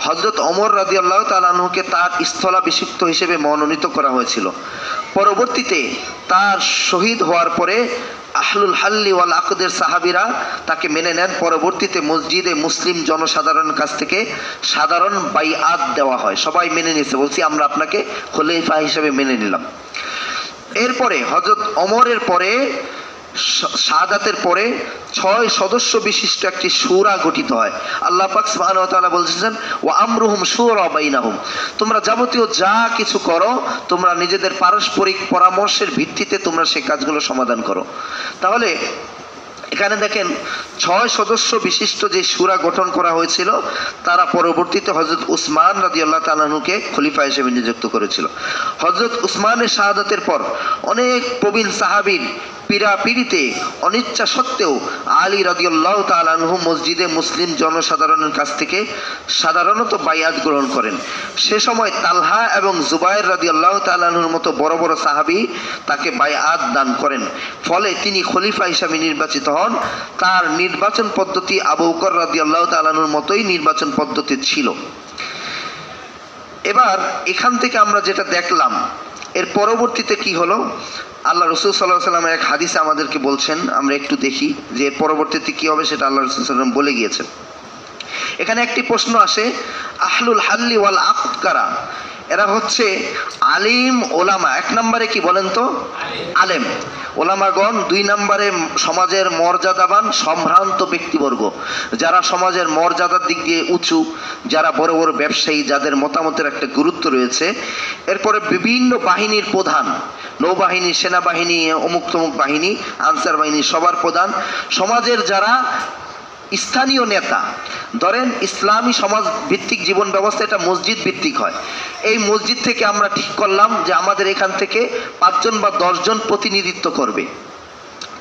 হযরত ওমর রাদিয়াল্লাহু তাআলা আনহুকে তার স্থলাভিষিক্ত হিসেবে মনোনীত করা হয়েছিল। পরবর্তীতে তার শহীদ হওয়ার পরে আহলুল হাল্লি ওয়াল আকদের সাহাবীরা তাকে মেনে নেন। পরবর্তীতে মসজিদে মুসলিম জনসাধারণের কাছ থেকে সাধারণ বাইআত দেওয়া হয়, সবাই মেনে নিয়েছে, বলছি আমরা আপনাকে খলিফা হিসেবে মেনে নিলাম। এরপরে হযরত ওমরের পরে, শাহাদাতের পরে 6 সদস্য বিশিষ্ট একটি শূরা গঠিত হয়। আল্লাহ পাক সুবহানাহু ওয়া তাআলা বলছেন, ওয়া আমরুহুম শূরা বাইনাহুম, তোমরা যাবতীয় যা কিছু করো তোমরা নিজেদের পারস্পরিক পরামর্শের ভিত্তিতে তোমরা সেই কাজগুলো সমাধান করো। তাহলে এখানে দেখেন 6 সদস্য বিশিষ্ট যে শূরা গঠন করা হয়েছিল, তারা পরবর্তীতে হযরত উসমান রাদিয়াল্লাহু তাআলা আনহুকে খলিফা হিসেবে নিযুক্ত করেছিল। হযরত উসমানের শাহাদাতের পর অনেক প্রবীণ সাহাবীর পীড়াপিড়িতে অনিচ্ছা সত্ত্বেও আলী রাদিয়াল্লাহু তাআলা আনহু মসজিদে মুসলিম জনসাধারণের কাছ থেকে সাধারণত বাইআত গ্রহণ করেন। সে সময় তালহা এবং জুবায়ের রাদিয়াল্লাহু তাআলা আনহুর মতো বড় বড় সাহাবী তাকে বাইআত দান করেন। ফলে তিনি খলিফা হিসেবে নির্বাচিত হন। তার নির্বাচন পদ্ধতি আবু বকর রাদিয়াল্লাহু তাআলা আনহুর মতোই নির্বাচন পদ্ধতি ছিল। এবার এখান থেকে আমরা যেটা দেখলাম, এর পরবর্তীতে কি হলো, আল্লাহ রাসূল সাল্লাল্লাহু আলাইহি ওয়াসাল্লাম এক হাদিসে আমাদেরকে বলছেন, আমরা একটু দেখি যে এর পরবর্তীতে কি হবে, সেটা আল্লাহ রাসূল সাল্লাল্লাহু আলাইহি ওয়াসাল্লাম বলে গিয়েছেন। এখানে একটি প্রশ্ন আসে, আহলুল হাল্লি ওয়াল আকদ কারা? এরা হচ্ছে আলিম ওলামা। 1 নম্বরে কি বলেন তো? আলেম ওলামাগণ। 2 নম্বরে সমাজের মর্যাদাবান সম্ভ্রান্ত ব্যক্তিবর্গ, যারা সমাজের মর্যাদার দিক দিয়ে উঁচু, যারা বড় বড় ব্যবসায়ী, যাদের মতামতের একটা গুরুত্ব রয়েছে। এরপরে বিভিন্ন বাহিনীর প্রধান, নৌবাহিনী, সেনাবাহিনী, অমুক তমুক বাহিনী, আনসার বাহিনী, সবার প্রধান। সমাজের যারা স্থানীয় নেতা, ধরেন ইসলামী সমাজ ভিত্তিক জীবন ব্যবস্থা এটা মসজিদ ভিত্তিক হয়। এই মসজিদ থেকে আমরা ঠিক করলাম যে আমাদের এখান থেকে 5 জন বা 10 জন প্রতিনিধিত্ব করবে,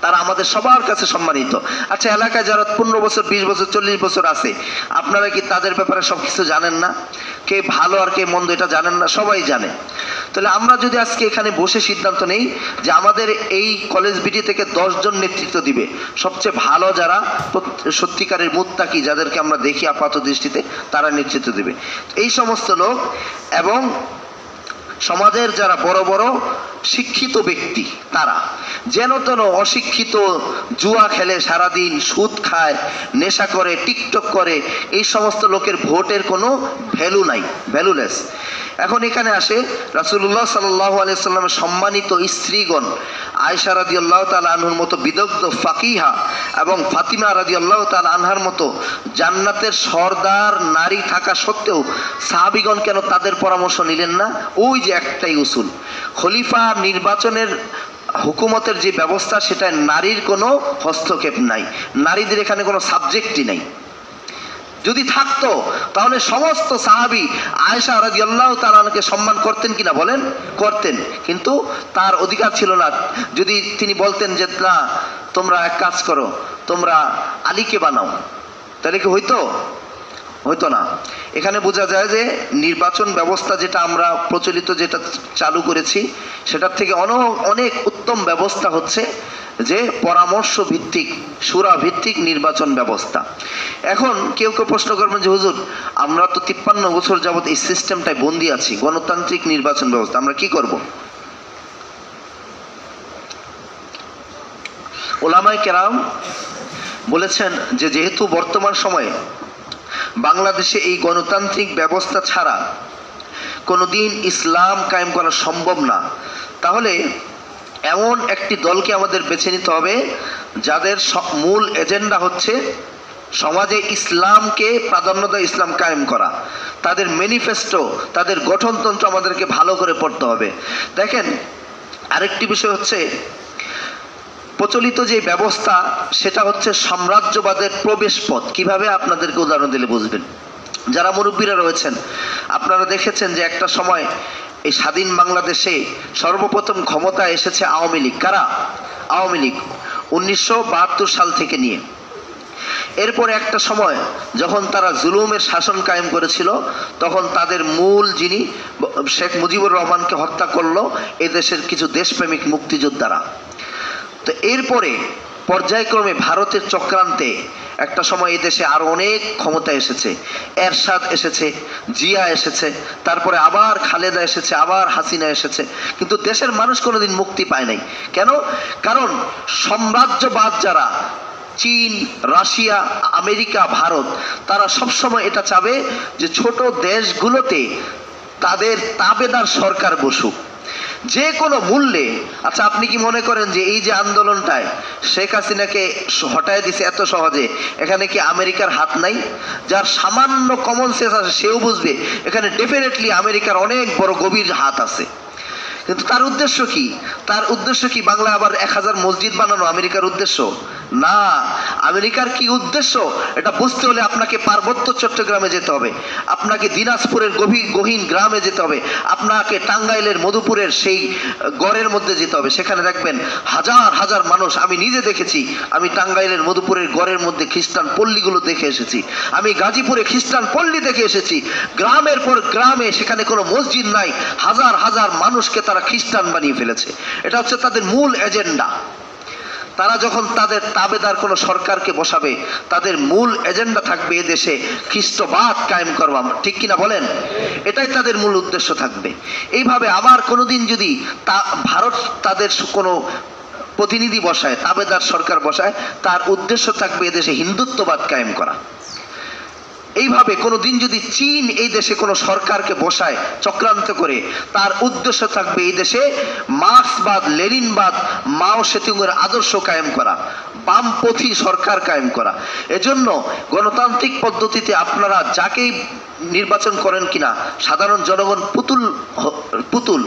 তারা আমাদের সবার কাছে সম্মানিত। আচ্ছা, এলাকায় যারা 15 বছর, 20 বছর, 40 বছর আছে, আপনারা কি তাদের ব্যাপারে সব কিছু জানেন না? কে ভালো আর কে মন্দ এটা জানেন না? সবাই জানে। তাহলে আমরা যদি আজকে এখানে বসে সিদ্ধান্ত নেই যে আমাদের এই কলেজ বিডি থেকে 10 জন নেতৃত্ব দিবে, সবচেয়ে ভালো যারা সত্যিকারের মুত্তাকি, যাদেরকে আমরা দেখি আপাত দৃষ্টিতে, তারা নেতৃত্ব দেবে। এই সমস্ত লোক এবং সমাজের যারা বড় বড় শিক্ষিত ব্যক্তি, তারা যেন তেন অশিক্ষিত, জুয়া খেলে সারাদিন, সুদ খায়, নেশা করে, টিকটক করে, এই সমস্ত লোকের ভোটের কোনো ভ্যালু নাই, ভ্যালুলেস। এখন এখানে আসে রাসূলুল্লাহ সাল্লাল্লাহু আলাইহি সাল্লামের সম্মানিত স্ত্রীগণ, আয়েশা রাদিয়াল্লাহু তাআলা আনহার মতো বিদগ্ধ ফাকিহা এবং ফাতিমা রাদিয়াল্লাহু তাআলা আনহার মতো জান্নাতের সর্দার নারী থাকা সত্ত্বেও সাহাবীগণ কেন তাদের পরামর্শ নিলেন না? ওই যে একটাই উসুল, খলিফা নির্বাচনের হুকুমতের যে ব্যবস্থা, সেটা নারীর কোনো হস্তক্ষেপ নাই, নারীদের এখানে কোনো সাবজেক্টই নাই। যদি থাকতো তাহলে সমস্ত সাহাবী আয়েশা রাদিয়াল্লাহু তাআলা আনহাকে সম্মান করতেন কিনা বলেন? করতেন, কিন্তু তার অধিকার ছিল না। যদি তিনি বলতেন যে না, তোমরা এক কাজ করো, তোমরা আলীকে বানাও, তাহলে কি হইতো? হইতো না। এখানে বোঝা যায় যে নির্বাচন ব্যবস্থা যেটা আমরা প্রচলিত, যেটা চালু করেছি, সেটার থেকে অনেক উত্তম ব্যবস্থা হচ্ছে যে পরামর্শ ভিত্তিক, শূরা ভিত্তিক নির্বাচন ব্যবস্থা। এখন কেউ কেউ প্রশ্ন করবেন যে হুজুর, আমরা তো 53 বছর যাবত এই সিস্টেমটায় বন্দী আছি, গণতান্ত্রিক নির্বাচন ব্যবস্থা, আমরা কি করব? ওলামায়ে কেরাম বলেছেন যে যেহেতু বর্তমান সময়ে বাংলাদেশে এই গণতান্ত্রিক ব্যবস্থা ছাড়া কোনোদিন ইসলাম কায়েম করা সম্ভব না, তাহলে এমন একটি দলকে আমাদের বেছে নিতে হবে যাদের মূল এজেন্ডা হচ্ছে সমাজে ইসলামকে প্রাধান্য দেয়, ইসলাম কায়েম করা। তাদের ম্যানিফেস্টো, তাদের গঠনতন্ত্র আমাদেরকে ভালো করে পড়তে হবে। দেখেন, আরেকটি বিষয় হচ্ছে প্রচলিত যে ব্যবস্থা, সেটা হচ্ছে সাম্রাজ্যবাদের প্রবেশ পথ। কিভাবে? আপনাদেরকে উদাহরণ দিলে বুঝবেন। যারা মুরব্বীরা রয়েছেন, আপনারা দেখেছেন যে একটা সময় এই স্বাধীন বাংলাদেশে সর্বপ্রথম ক্ষমতায় এসেছে আওয়ামী লীগ। কারা? আওয়ামী লীগ 1972 সাল থেকে নিয়ে। এরপরে একটা সময় যখন তারা জুলুমের শাসন কায়েম করেছিল, তখন তাদের মূল যিনি শেখ মুজিবুর রহমানকে হত্যা করলো এদেশের কিছু দেশপ্রেমিক মুক্তিযোদ্ধারা। তো এরপরে পর্যায়ক্রমে ভারতের চক্রান্তে একটা সময় এই দেশে আরো অনেক ক্ষমতা এসেছে, এরশাদ এসেছে, জিয়া এসেছে, তারপরে আবার খালেদা এসেছে, আবার হাসিনা এসেছে, কিন্তু দেশের মানুষ কোনোদিন মুক্তি পায় নাই। কেন? কারণ সাম্রাজ্যবাদ যারা চীন, রাশিয়া, আমেরিকা, ভারত, তারা সবসময় এটা চাবে যে ছোট দেশগুলোতে তাদের তাবেদার সরকার বসুক যে কোনো মূল্যে। আচ্ছা, আপনি কি মনে করেন যে এই যে আন্দোলনটায় শেখ হাসিনাকে হটায় দিছে এত সহজে, এখানে কি আমেরিকার হাত নাই? যার সামান্য কমন সেন্স আছে সেও বুঝবে এখানে ডেফিনেটলি আমেরিকার অনেক বড় গভীর হাত আছে। কিন্তু তার উদ্দেশ্য কি? তার উদ্দেশ্য কি বাংলায় আবার 1000 মসজিদ বানানো আমেরিকার উদ্দেশ্য? না। আমেরিকার কি উদ্দেশ্য এটা বুঝতে হলে আপনাকে পার্বত্য চট্টগ্রামে যেতে হবে, আপনাকে দিনাজপুরের গহীন গ্রামে যেতে হবে, আপনাকে টাঙ্গাইলের মধুপুরের সেই গড়ের মধ্যে যেতে হবে। সেখানে দেখবেন হাজার হাজার মানুষ। আমি নিজে দেখেছি, আমি টাঙ্গাইলের মধুপুরের গড়ের মধ্যে খ্রিস্টান পল্লীগুলো দেখে এসেছি, আমি গাজীপুরে খ্রিস্টান পল্লী দেখে এসেছি। গ্রামের পর গ্রামে সেখানে কোনো মসজিদ নাই, হাজার হাজার মানুষকে তারা খ্রিস্টান বানিয়ে ফেলেছে। এটা হচ্ছে তাদের মূল এজেন্ডা। তারা যখন তাদের তাবেদার কোনো সরকারকে বসাবে, তাদের মূল এজেন্ডা থাকবে এদেশে খ্রিস্টবাদ কায়েম করবা, ঠিক কিনা বলেন? এটাই তাদের মূল উদ্দেশ্য থাকবে। এইভাবে আবার কোনোদিন যদি ভারত তাদের কোনো প্রতিনিধি বসায়, তাবেদার সরকার বসায়, তার উদ্দেশ্য থাকবে এদেশে হিন্দুত্ববাদ কায়েম করা। এইভাবে কোনোদিন যদি চীন এই দেশে কোনো সরকারকে বসায় চক্রান্ত করে, তার উদ্দেশ্য থাকবে এই দেশে মার্ক্সবাদ, লেনিনবাদ, মাও সেতুংয়ের আদর্শ কায়েম করা, বামপন্থী সরকার কায়েম করা। এজন্য গণতান্ত্রিক পদ্ধতিতে আপনারা যাকেই নির্বাচন করেন কিনা, সাধারণ জনগণ পুতুল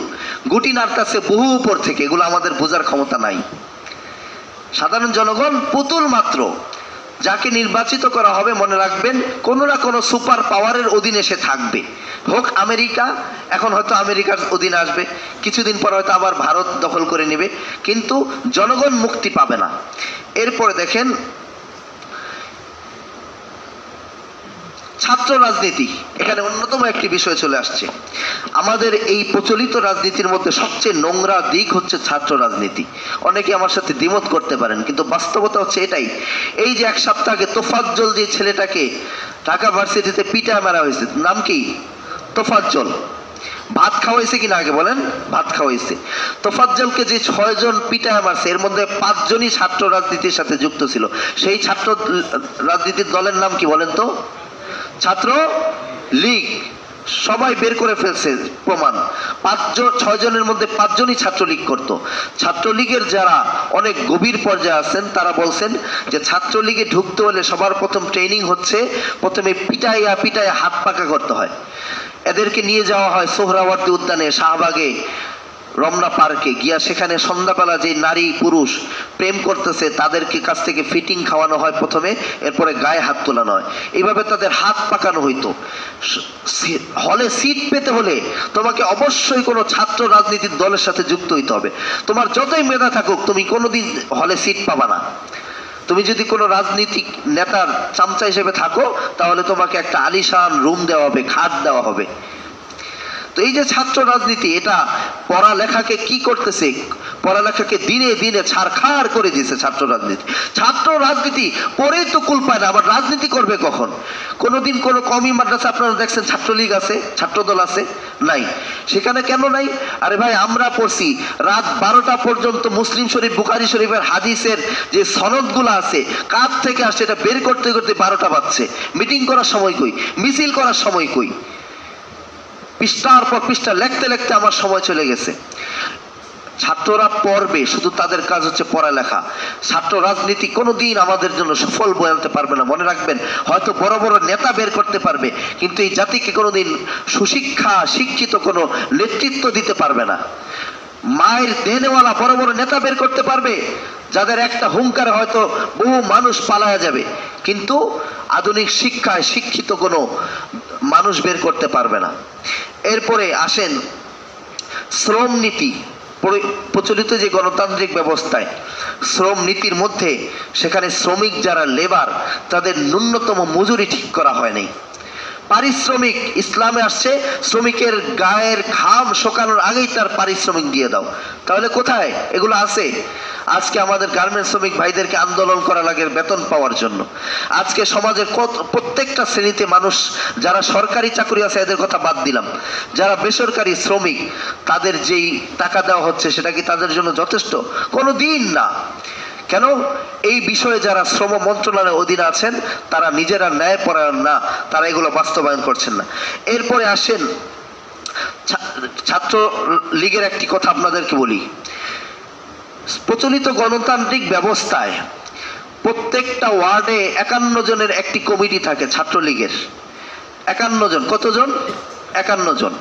গুটি নাড়তাছে বহু উপর থেকে, এগুলো আমাদের বোঝার ক্ষমতা নাই। সাধারণ জনগণ পুতুল মাত্র। যাকে নির্বাচিত করা হবে মনে রাখবেন কোনো না কোনো সুপার পাওয়ারের অধীনে সে থাকবে, হোক আমেরিকা, এখন হয়তো আমেরিকার অধীনে আসবে, কিছুদিন পর হয়তো আবার ভারত দখল করে নেবে, কিন্তু জনগণ মুক্তি পাবে না। এরপরে দেখেন ছাত্র রাজনীতি, এখানে অন্যতম একটি বিষয় চলে আসছে। আমাদের এই প্রচলিত রাজনীতির মধ্যে সবচেয়ে নোংরা দিক হচ্ছে ছাত্র রাজনীতি। অনেকে আমার সাথে দ্বিমত করতে পারেন, কিন্তু বাস্তবতা হচ্ছে এটাই। এই যে এক সপ্তাহ আগে তোফাজ্জল যে ছেলেটাকে ঢাকা ভার্সিটিতে পিটায় মারা হয়েছে, নাম কি? তোফাজ্জল। ভাত খাওয়াইছে কিনা আগে বলেন? ভাত খাওয়াইছে। তোফাজ্জলকে যে 6 জন পিটায় মারছে, এর মধ্যে 5 জনই ছাত্র রাজনীতির সাথে যুক্ত ছিল। সেই ছাত্র রাজনীতির দলের নাম কি বলেন তো? ছাত্র লীগ। সবাই বের করে ফেলছে প্রমাণ। 6 জনের মধ্যে 5 জনই ছাত্রলীগ করত। ছাত্রলীগের যারা অনেক গভীর পর্যায়ে আছেন তারা বলছেন যে ছাত্রলীগে ঢুকতে হলে সবার প্রথম ট্রেনিং হচ্ছে প্রথমে পিটাইয়া হাত পাকা করতে হয়। এদেরকে নিয়ে যাওয়া হয় সোহরাওয়ার্দী উদ্যানে, শাহবাগে, রমনা পার্কে গিয়া সেখানে সন্ধ্যাবেলা যে নারী পুরুষ প্রেম করতেছে তাদেরকে কাছ থেকে ফিটিং খাওয়ানো হয় প্রথমে, এরপরে গায়ে হাত তোলানো হয়। এইভাবে তাদের হাত পাকানো হইতো। হলে সিট পেতে হলে তোমাকে অবশ্যই কোনো ছাত্র রাজনীতির দলের সাথে যুক্ত হইতে হবে। তোমার যতই মেধা থাকুক তুমি কোনোদিন হলে সিট পাবা না। তুমি যদি কোনো রাজনীতিক নেতার চামচা হিসেবে থাকো তাহলে তোমাকে একটা আলিশান রুম দেওয়া হবে, খাট দেওয়া হবে। তো এই যে ছাত্র রাজনীতি, এটা পড়ালেখাকে কি করতেছে? পড়ালেখাকে দিনে দিনে ছারখার করে দিয়েছে ছাত্র রাজনীতি। ছাত্র রাজনীতি পড়েই তো কুল পায় না, আবার রাজনীতি করবে কখন? কোনোদিন কোনো কমি মাদ্রাসা আপনারা দেখছেন ছাত্রলীগ আছে, ছাত্রদল আছে? নাই। সেখানে কেন নাই? আরে ভাই, আমরা পড়ছি রাত 12টা পর্যন্ত মুসলিম শরীফ, বুখারী শরীফের হাদিসের যে সনদগুলো আছে কার থেকে আসে এটা বের করতে করতে 12টা বাজছে। মিটিং করার সময় কই? মিছিল করার সময় কই? পৃষ্ঠার পর পৃষ্ঠা লিখতে লিখতে আমার সময় চলে গেছে। ছাত্ররা পড়বে, শুধু তাদের কাজ হচ্ছে পড়ালেখা। ছাত্র রাজনীতি কোনোদিন আমাদের জন্য সফল বয়ে আনতে পারবে না। মনে রাখবেন, হয়তো বড় বড় নেতা বের করতে পারবে, কিন্তু এই জাতিকে কোনোদিন সুশিক্ষা, শিক্ষিত কোনো নেতৃত্ব দিতে পারবে না। মায়ের দেনেওয়ালা বড় বড় নেতা বের করতে পারবে, যাদের একটা হুঙ্কারে হয়তো বহু মানুষ পালায়া যাবে, কিন্তু আধুনিক শিক্ষায় শিক্ষিত কোনো মানুষ বের করতে পারবে না। এরপরে আসেন শ্রম নীতি। প্রচলিত যে গণতান্ত্রিক ব্যবস্থায় শ্রম নীতির মধ্যে সেখানে শ্রমিক যারা লেবার তাদের ন্যূনতম মজুরি ঠিক করা হয়নি। পারিশ্রমিক ইসলামে আসছে শ্রমিকের গায়ের ঘাম শুকানোর আগেই তার পারিশ্রমিক দিয়ে দাও। তাহলে কোথায় এগুলো আছে? আজকে আমাদের গার্মেন্টস শ্রমিক ভাইদেরকে আন্দোলন করা লাগে বেতন পাওয়ার জন্য। আজকে সমাজের প্রত্যেকটা শ্রেণীতে মানুষ, যারা সরকারি চাকরি আছে এদের কথা বাদ দিলাম, যারা বেসরকারি শ্রমিক, তাদের যেই টাকা দেওয়া হচ্ছে সেটা কি তাদের জন্য যথেষ্ট? কোনো দিন না। কেন? এই বিষয়ে যারা শ্রম মন্ত্রণালয়ের অধীনে আছেন তারা নিজেরা ন্যায়পরায়ণ না, তারা এগুলো বাস্তবায়ন করছেন না। এরপরে আসেন ছাত্র লীগের একটি কথা আপনাদেরকে বলি। প্রচলিত গণতান্ত্রিক ব্যবস্থায় প্রত্যেকটা ওয়ার্ডে 51 জনের একটি কমিটি থাকে ছাত্রলীগের। 51 জন। কতজন? 51 জন।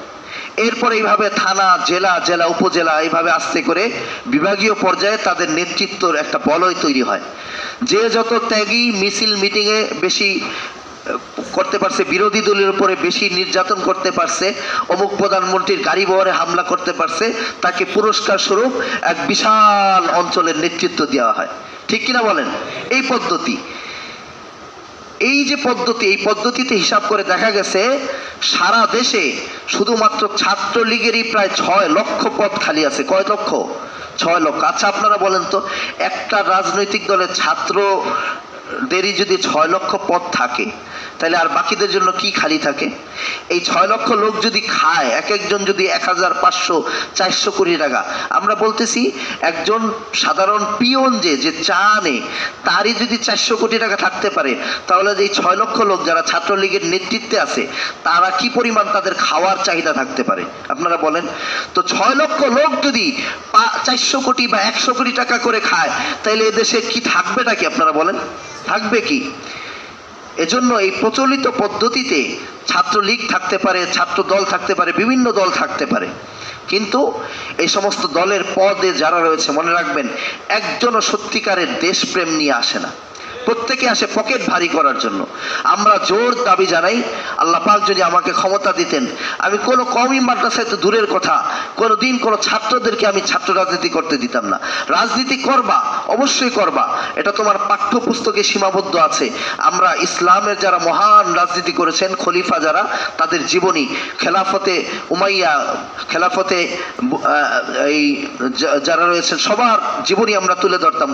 এরপরে এইভাবে থানা, জেলা, জেলা উপজেলা, এইভাবে আস্তে করে বিভাগীয় পর্যায়ে তাদের নেতৃত্বর একটা বলয় তৈরি হয়। যে যত ত্যাগী মিছিল মিটিংয়ে বেশি করতে পারছে, বিরোধী দলের উপরে বেশি নির্যাতন করতে পারছে, অমুক প্রধানমন্ত্রীর গাড়ি বহরে হামলা করতে পারছে, তাকে পুরস্কার স্বরূপ এক বিশাল অঞ্চলের নেতৃত্ব দেওয়া হয়। ঠিক কিনা বলেন? এই পদ্ধতি, এই যে পদ্ধতি, এই পদ্ধতিতে হিসাব করে দেখা গেছে সারা দেশে শুধুমাত্র ছাত্রলীগেরই প্রায় 6 লক্ষ পদ খালি আছে। কয় লক্ষ? 6 লক্ষ। আচ্ছা আপনারা বলেন তো, একটা রাজনৈতিক দলের ছাত্রদেরই যদি 6 লক্ষ পদ থাকে, তাহলে আর বাকিদের জন্য কি খালি থাকে? এই 6 লক্ষ লোক যদি খায়, এক একজন যদি 1500-400 কোটি টাকা, আমরা বলতেছি একজন সাধারণ পিয়ন যে চা আনে তারই যদি 400 কোটি টাকা থাকতে পারে, তাহলে এই 6 লক্ষ লোক যারা ছাত্রলীগের নেতৃত্বে আছে তারা কি পরিমাণ তাদের খাওয়ার চাহিদা থাকতে পারে আপনারা বলেন তো। 6 লক্ষ লোক যদি 400 কোটি বা 100 কোটি টাকা করে খায়, তাহলে এদেশে কি থাকবেটা কি আপনারা বলেন? থাকবে কি? এজন্য এই প্রচলিত পদ্ধতিতে ছাত্রলীগ থাকতে পারে, ছাত্র দল থাকতে পারে, বিভিন্ন দল থাকতে পারে, কিন্তু এই সমস্ত দলের পদে যারা রয়েছে মনে রাখবেন একজনও সত্যিকারের দেশপ্রেম নিয়ে আসে না। প্রত্যেকে আসে পকেট ভারী করার জন্য। আমরা জোর দাবি জানাই, আল্লাহ পাক যদি আমাকে ক্ষমতা দিতেন, আমি কোনো কওমি মাদ্রাসায় তো দূরের কথা, কোনো দিন কোনো ছাত্রদেরকে আমি ছাত্র রাজনীতি করতে দিতাম না। রাজনীতি করবা, অবশ্যই করবা, এটা তোমার পাঠ্যপুস্তকে সীমাবদ্ধ আছে। আমরা ইসলামের যারা মহান রাজনীতি করেছেন, খলিফা যারা, তাদের জীবনী, খেলাফতে উমাইয়া, খেলাফতে এই যারা রয়েছেন সবার জীবনী আমরা তুলে ধরতাম,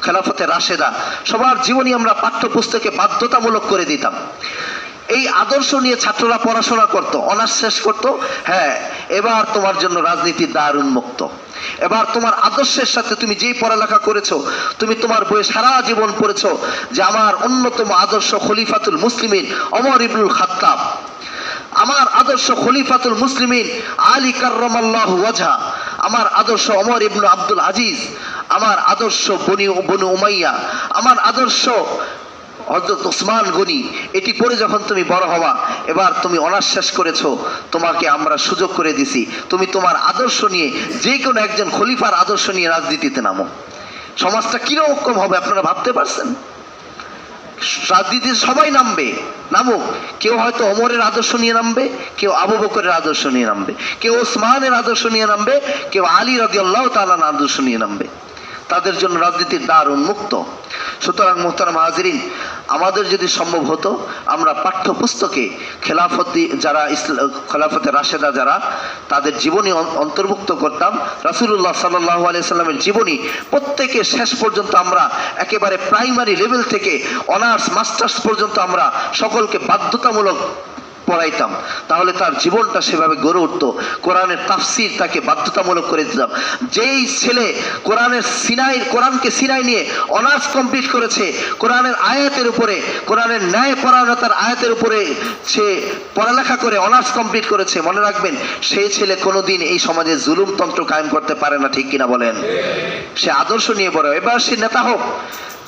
খেলাফতে রাশেদা, সবার জীবনী আমরা পাঠ্যপুস্তকে বাধ্যতামূলক করে দিতাম। এই আদর্শ নিয়ে ছাত্ররা পড়াশোনা করত, অনার্স শেষ করত। হ্যাঁ, এবার তোমার জন্য রাজনীতির দ্বার উন্মুক্ত। এবার তোমার আদর্শের সাথে তুমি যেই পড়ালেখা করেছো, তুমি তোমার বইয়ে সারা জীবন পড়েছো যে আমার অন্যতম আদর্শ খলিফাতুল মুসলিমিন ওমর ইবনুল খাত্তাব, আমার আদর্শ খলিফাতুল মুসলিমিন আলী কাররামাল্লাহু ওয়াজহা, আমার আদর্শ ওমর ইবনে আব্দুল আজিজ, আমার আদর্শ বনু উমাইয়া, আমার আদর্শ হযরত ওসমান গনি। এটি পড়ে যখন তুমি বড় হবা, এবার তুমি অনার্স শেষ করেছো, তোমাকে আমরা সুযোগ করে দিছি, তুমি তোমার আদর্শ নিয়ে যে কোনো একজন খলিফার আদর্শ নিয়ে রাজনীতিতে নামো। সমাজটা কিরকম হবে আপনারা ভাবতে পারছেন? রাজনীতিতে সবাই নামবে, নামুক। কেউ হয়তো ওমরের আদর্শ নিয়ে নামবে, কেউ আবু বকরের আদর্শ নিয়ে নামবে, কেউ ওসমানের আদর্শ নিয়ে নামবে, কেউ আলী রাদিয়াল্লাহু তাআলার আদর্শ নিয়ে নামবে। তাদের জন্য রাজনীতির দ্বার উন্মুক্ত। সুতরাং মুহতারাম হাজিরিন, আমাদের যদি সম্ভব হতো আমরা পাঠ্যপুস্তকে খেলাফতি যারা খেলাফতে রাশেদা যারা, তাদের জীবনী অন্তর্ভুক্ত করতাম। রাসূলুল্লাহ সাল্লাল্লাহু আলাইহি সাল্লামের জীবনী প্রত্যেকে শেষ পর্যন্ত আমরা একেবারে প্রাইমারি লেভেল থেকে অনার্স মাস্টার্স পর্যন্ত আমরা সকলকে বাধ্যতামূলক পড়াইতাম, তাহলে তার জীবনটা সেভাবে গড়ে উঠতো। কোরআনের তাফসীর তাকে বাধ্যতামূলক করে দিতাম। যেই ছেলে কোরআনকে সিনাই নিয়ে অনার্স কমপ্লিট করেছে, কোরআনের আয়াতের উপরে, কোরআনের ন্যায় পরায়ণতার আয়াতের উপরে সে পড়ালেখা করে অনার্স কমপ্লিট করেছে, মনে রাখবেন সেই ছেলে কোনোদিন এই সমাজে জুলুমতন্ত্র কায়েম করতে পারে না। ঠিক কিনা বলেন? সে আদর্শ নিয়ে বড়, এবার সে নেতা হোক,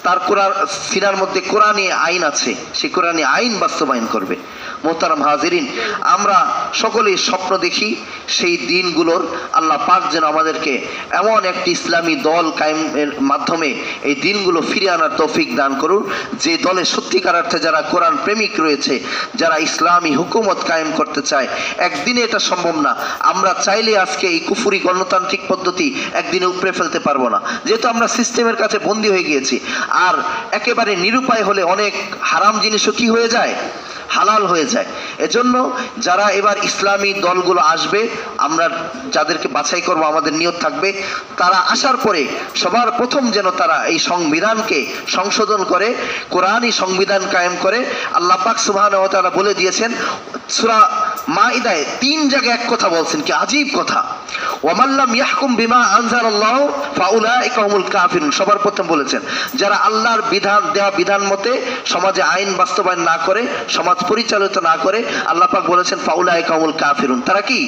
তার কোরআন সিনার মধ্যে কোরআনী আইন আছে, সে কোরআনী আইন বাস্তবায়ন করবে। মোহতারাম হাজিরিন, আমরা সকলেই স্বপ্ন দেখি সেই দিনগুলোর। আল্লাহ পাক যেন আমাদেরকে এমন একটি ইসলামী দল কায়েমের মাধ্যমে এই দিনগুলো ফিরে আনার তৌফিক দান করুন, যে দলে সত্যিকার অর্থে যারা কোরআন প্রেমিক রয়েছে, যারা ইসলামী হুকুমত কায়েম করতে চায়। একদিনে এটা সম্ভব না। আমরা চাইলে আজকে এই কুফরি গণতান্ত্রিক পদ্ধতি একদিনে উপড়ে ফেলতে পারবো না, যেহেতু আমরা সিস্টেমের কাছে বন্দী হয়ে গিয়েছি। আর একেবারে নিরুপায় হলে অনেক হারাম জিনিসও কি হয়ে যায়, হালাল হয়ে যায়। এজন্য যারা এবার ইসলামী দলগুলো আসবে, আমরা যাদেরকে বাছাই করব, আমাদের নিয়ত থাকবে তারা আসার পরে সবার প্রথম যেন তারা এই সংবিধানকে সংশোধন করে, কোরআনই সংবিধান কায়েম করে। আল্লাহ পাক সুবহানাহু ওয়া তাআলা বলে দিয়েছেন সূরা মাইদায় 3 জায়গায় এক কথা বলছেন, কি আজীব কথা, ওয়ামান লাম ইয়াহকুম বিমা আনজালাল্লাহু ফাউলাইকা হুমুল কাফিরুন। সবার প্রথম বলেছেন যারা আল্লাহর বিধান দেওয়া বিধান মতে সমাজে আইন বাস্তবায়ন না করে, সমাজ পরিচালিত না করে, আল্লাহ পাক বলেছেন ফাউলাইকা হুমুল কাফিরুন, তারা কি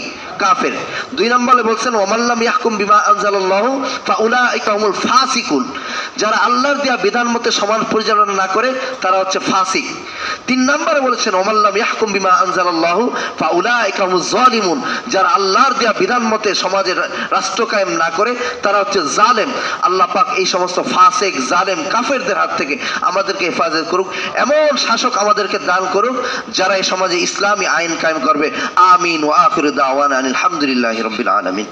কাফের। 2 নম্বরে বলছেন ওয়ামান লাম ইয়াহকুম বিমা আনজালাল্লাহু ফাউলাইকা হুমুল ফাসিকুন, যারা আল্লাহর দেওয়া বিধান মতে সমাজ পরিচালনা না করে তারা হচ্ছে ফাসিক। 3 নম্বরে বলেছেন ওয়ামান লাম ইয়াহকুম বিমা আনজালাল্লাহু ফাউলাইকা হুমুজ জালিমুন, যারা আল্লাহর দেওয়া বিধান মতে সমাজের রাষ্ট্র কায়েম না করে তারা হচ্ছে জালেম। আল্লাহ পাক এই সমস্ত ফাসিক, জালেম, কাফেরদের হাত থেকে আমাদেরকে হেফাজত করুক, এমন শাসক আমাদেরকে দান করুক যারা এই সমাজে ইসলামী আইন কায়েম করবে। আমিন ওয়া আখিরু দাওয়ানা আলহামদুলিল্লাহি রাব্বিল আলামিন।